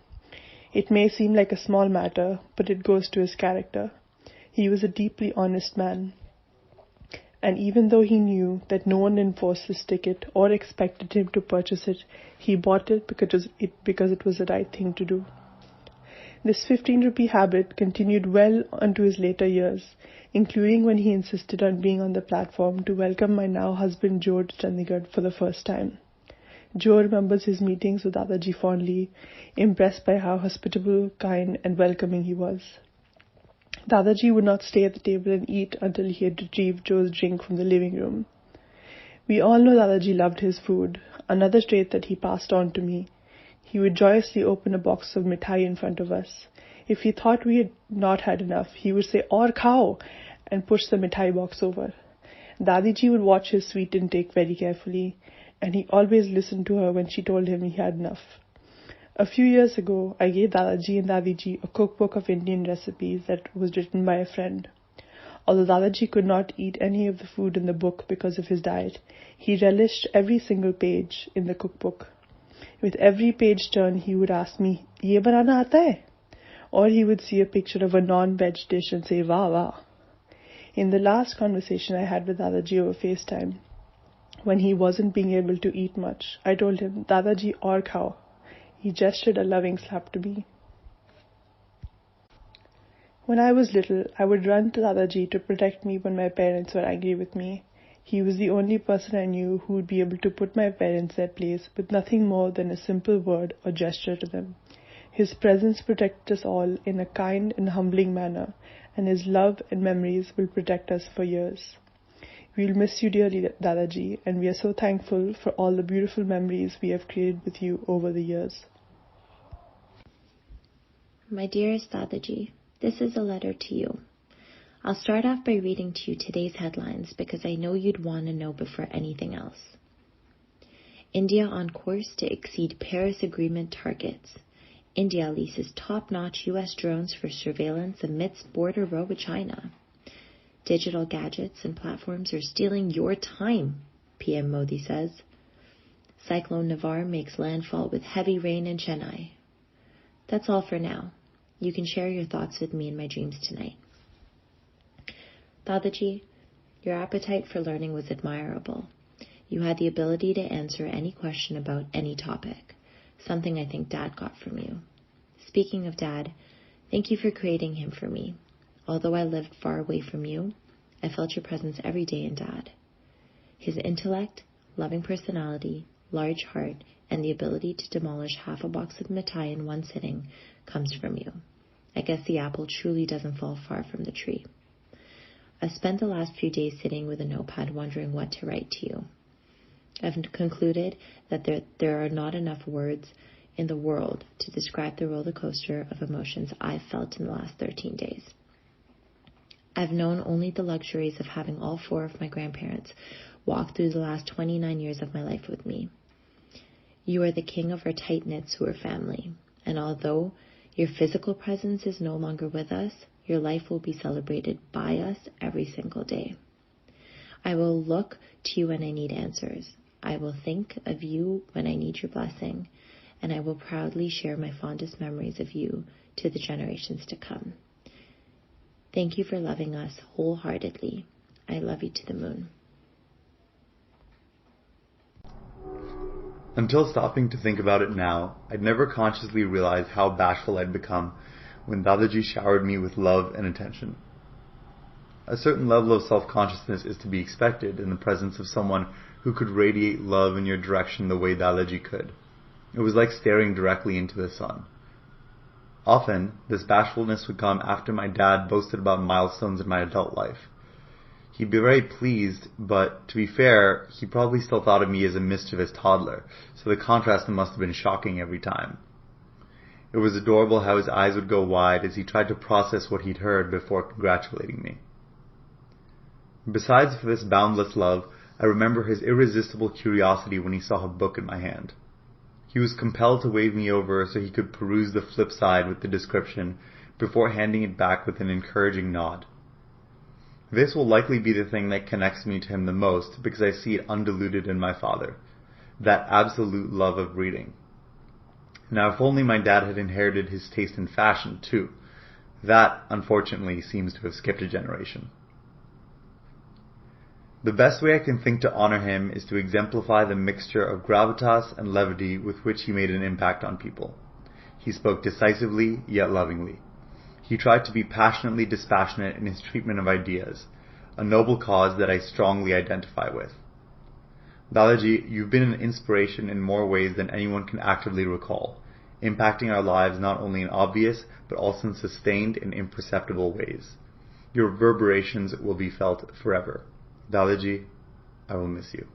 It may seem like a small matter, but it goes to his character. He was a deeply honest man. And even though he knew that no one enforced this ticket or expected him to purchase it, he bought it because it was the right thing to do. This 15 rupee habit continued well onto his later years, including when he insisted on being on the platform to welcome my now husband Joe to Chandigarh for the first time. Joe remembers his meetings with Dadaji fondly, impressed by how hospitable, kind and welcoming he was. Dadaji would not stay at the table and eat until he had retrieved Joe's drink from the living room. We all know Dadaji loved his food, another trait that he passed on to me. He would joyously open a box of mithai in front of us. If he thought we had not had enough, he would say, "Aur khao," and push the mithai box over. Dadiji would watch his sweet intake very carefully, and he always listened to her when she told him he had enough. A few years ago, I gave Dadaji and Dadiji a cookbook of Indian recipes that was written by a friend. Although Dadaji could not eat any of the food in the book because of his diet, he relished every single page in the cookbook. With every page turn, he would ask me, "Ye banana aata hai?" Or he would see a picture of a non-veg dish and say, "Wah, wah." In the last conversation I had with Dadaji over FaceTime, When he wasn't being able to eat much, I told him, Dadaji, aur khao. He gestured a loving slap to me. When I was little, I would run to Dadaji to protect me when my parents were angry with me. He was the only person I knew who would be able to put my parents in their place with nothing more than a simple word or gesture to them. His presence protected us all in a kind and humbling manner, and his love and memories will protect us for years. We'll miss you dearly, Dadaji, and we are so thankful for all the beautiful memories we have created with you over the years. My dearest Dadaji, this is a letter to you. I'll start off by reading to you today's headlines because I know you'd want to know before anything else. India on course to exceed Paris Agreement targets. India leases top-notch U.S. drones for surveillance amidst border row with China. Digital gadgets and platforms are stealing your time, PM Modi says. Cyclone Nivar makes landfall with heavy rain in Chennai. That's all for now. You can share your thoughts with me in my dreams tonight. Dadaji, your appetite for learning was admirable. You had the ability to answer any question about any topic, something I think Dad got from you. Speaking of Dad, thank you for creating him for me. Although I lived far away from you, I felt your presence every day in Dad. His intellect, loving personality, large heart, and the ability to demolish half a box of mithai in one sitting comes from you. I guess the apple truly doesn't fall far from the tree. I've spent the last few days sitting with a notepad wondering what to write to you. I've concluded that there are not enough words in the world to describe the roller coaster of emotions I've felt in the last 13 days. I've known only the luxuries of having all four of my grandparents walk through the last 29 years of my life with me. You are the king of our tight-knit sewer family, and although your physical presence is no longer with us, your life will be celebrated by us every single day. I will look to you when I need answers. I will think of you when I need your blessing, and I will proudly share my fondest memories of you to the generations to come. Thank you for loving us wholeheartedly. I love you to the moon. Until stopping to think about it now, I'd never consciously realized how bashful I'd become when Dadaji showered me with love and attention. A certain level of self-consciousness is to be expected in the presence of someone who could radiate love in your direction the way Dadaji could. It was like staring directly into the sun. Often, this bashfulness would come after my dad boasted about milestones in my adult life. He'd be very pleased, but to be fair, he probably still thought of me as a mischievous toddler, so the contrast must have been shocking every time. It was adorable how his eyes would go wide as he tried to process what he'd heard before congratulating me. Besides for this boundless love, I remember his irresistible curiosity when he saw a book in my hand. He was compelled to wave me over so he could peruse the flip side with the description before handing it back with an encouraging nod. This will likely be the thing that connects me to him the most because I see it undiluted in my father, that absolute love of reading. Now, if only my dad had inherited his taste in fashion, too. That, unfortunately, seems to have skipped a generation. The best way I can think to honor him is to exemplify the mixture of gravitas and levity with which he made an impact on people. He spoke decisively, yet lovingly. He tried to be passionately dispassionate in his treatment of ideas, a noble cause that I strongly identify with. Dadaji, you've been an inspiration in more ways than anyone can actively recall, impacting our lives not only in obvious, but also in sustained and imperceptible ways. Your reverberations will be felt forever. Dadaji, I will miss you.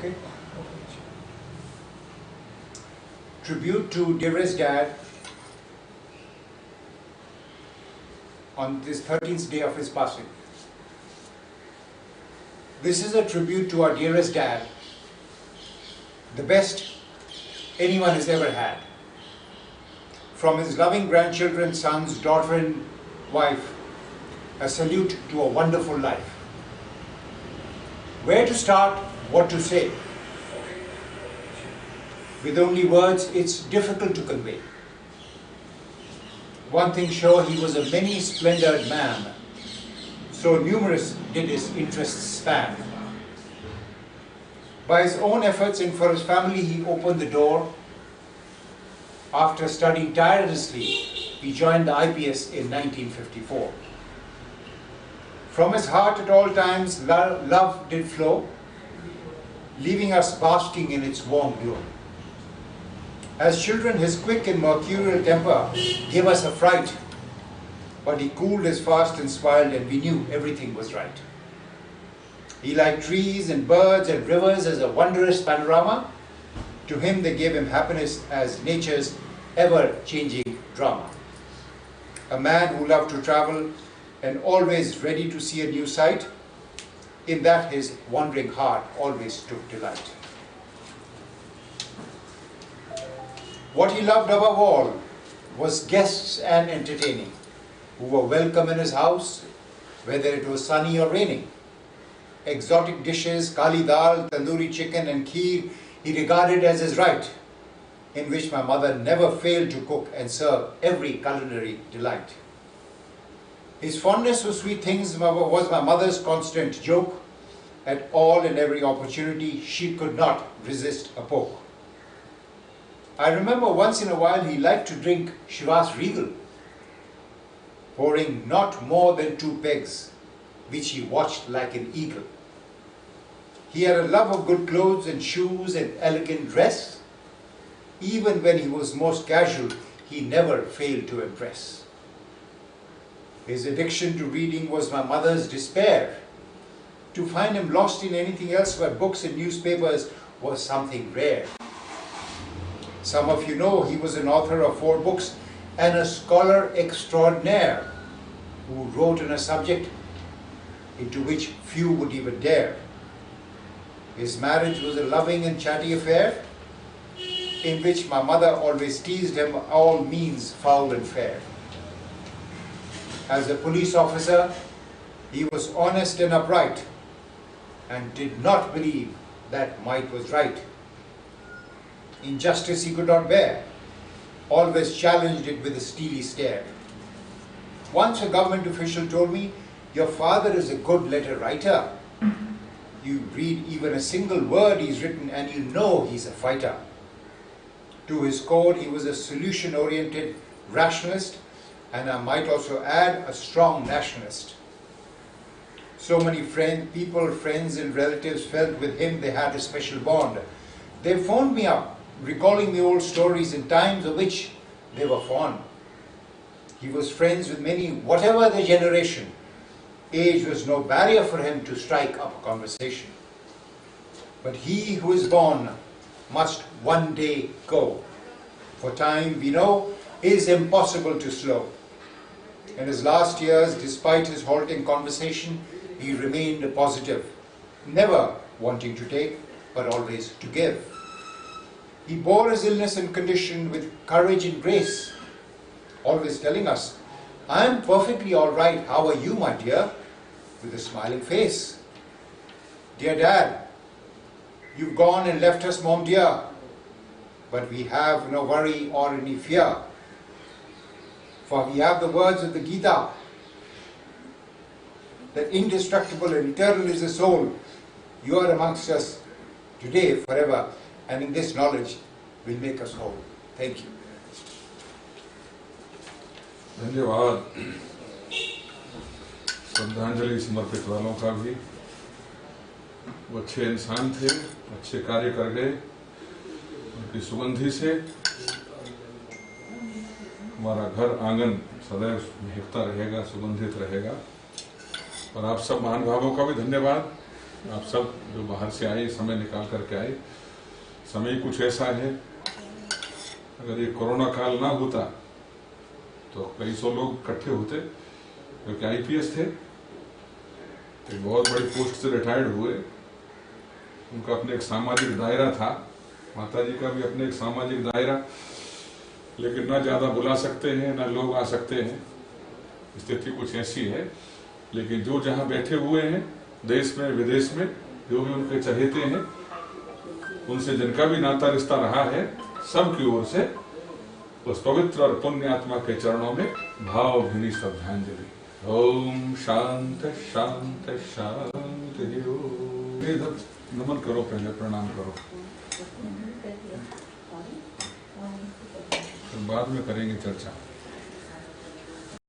Okay. Tribute to dearest Dad on this 13th day of his passing. This is a tribute to our dearest Dad, the best anyone has ever had. From his loving grandchildren, sons, daughter and wife, a salute to a wonderful life. Where to start, what to say? With only words, it's difficult to convey. One thing sure, he was a many-splendored man, so numerous did his interests span. By his own efforts and for his family, he opened the door. After studying tirelessly, he joined the IPS in 1954. From his heart at all times, love did flow, leaving us basking in its warm glow. As children, his quick and mercurial temper gave us a fright, but he cooled us fast and smiled, and we knew everything was right. He liked trees and birds and rivers as a wondrous panorama. To him they gave him happiness as nature's ever-changing drama. A man who loved to travel and always ready to see a new sight, in that his wandering heart always took delight. What he loved above all was guests and entertaining, who were welcome in his house, whether it was sunny or raining. Exotic dishes, kali dal, tandoori chicken and kheer, he regarded as his right, in which my mother never failed to cook and serve every culinary delight. His fondness for sweet things was my mother's constant joke. At all and every opportunity, she could not resist a poke. I remember once in a while he liked to drink Chivas Regal, pouring not more than 2 pegs, which he watched like an eagle. He had a love of good clothes and shoes and elegant dress. Even when he was most casual, he never failed to impress. His addiction to reading was my mother's despair. To find him lost in anything else but books and newspapers was something rare. Some of you know he was an author of 4 books and a scholar extraordinaire who wrote on a subject into which few would even dare. His marriage was a loving and chatty affair in which my mother always teased him all means foul and fair. As a police officer, he was honest and upright and did not believe that might was right. Injustice he could not bear, always challenged it with a steely stare. Once a government official told me, "Your father is a good letter writer. You read even a single word he's written and you know he's a fighter." To his core, he was a solution-oriented rationalist, and I might also add, a strong nationalist. So many friends and relatives felt with him they had a special bond. They phoned me up, recalling the old stories in times of which they were fond. He was friends with many, whatever their generation. Age was no barrier for him to strike up a conversation. But he who is born must one day go. For time, we know, is impossible to slow. In his last years, despite his halting conversation, he remained positive, never wanting to take, but always to give. He bore his illness and condition with courage and grace, always telling us, "I am perfectly all right, how are you, my dear?" with a smiling face. "Dear Dad, you've gone and left us, Mom dear, but we have no worry or any fear, for we have the words of the Gita, that indestructible and eternal is the soul. You are amongst us today, forever, and in this knowledge will make us whole." Thank you. धन्यवाद। श्रद्धांजलि समर्पित वालों का भी। वो अच्छे इंसान थे, अच्छे कार्य कर गए। उनकी सुगंधी से हमारा घर आंगन सदैव महकता रहेगा, सुगंधित रहेगा। और आप सब महानुभावों का भी धन्यवाद आप सब जो बाहर से आए, समय निकाल करके आए। समय कुछ ऐसा है, अगर ये कोरोना काल ना होता तो कई सौ लोग इकट्ठे होते, क्योंकि आईपीएस थे, एक बहुत बड़ी पोस्ट से रिटायर्ड हुए, उनका अपने एक सामाजिक दायरा था, माता जी का भी अपने एक सामाजिक दायरा, लेकिन ना ज्यादा बुला सकते हैं ना लोग आ सकते हैं, स्थिति कुछ ऐसी है। लेकिन जो जहां बैठे हुए हैं, देश में विदेश में, जो भी उनके चहेते हैं, उनसे जिनका भी नाता रिश्ता रहा है, सबकी ओर से उस पवित्र और पुण्य आत्मा के चरणों में भावभीनी श्रद्धांजलि। ओम शांत शांत शांति। इधर नमन करो, पहले प्रणाम करो, फिर बाद में करेंगे चर्चा।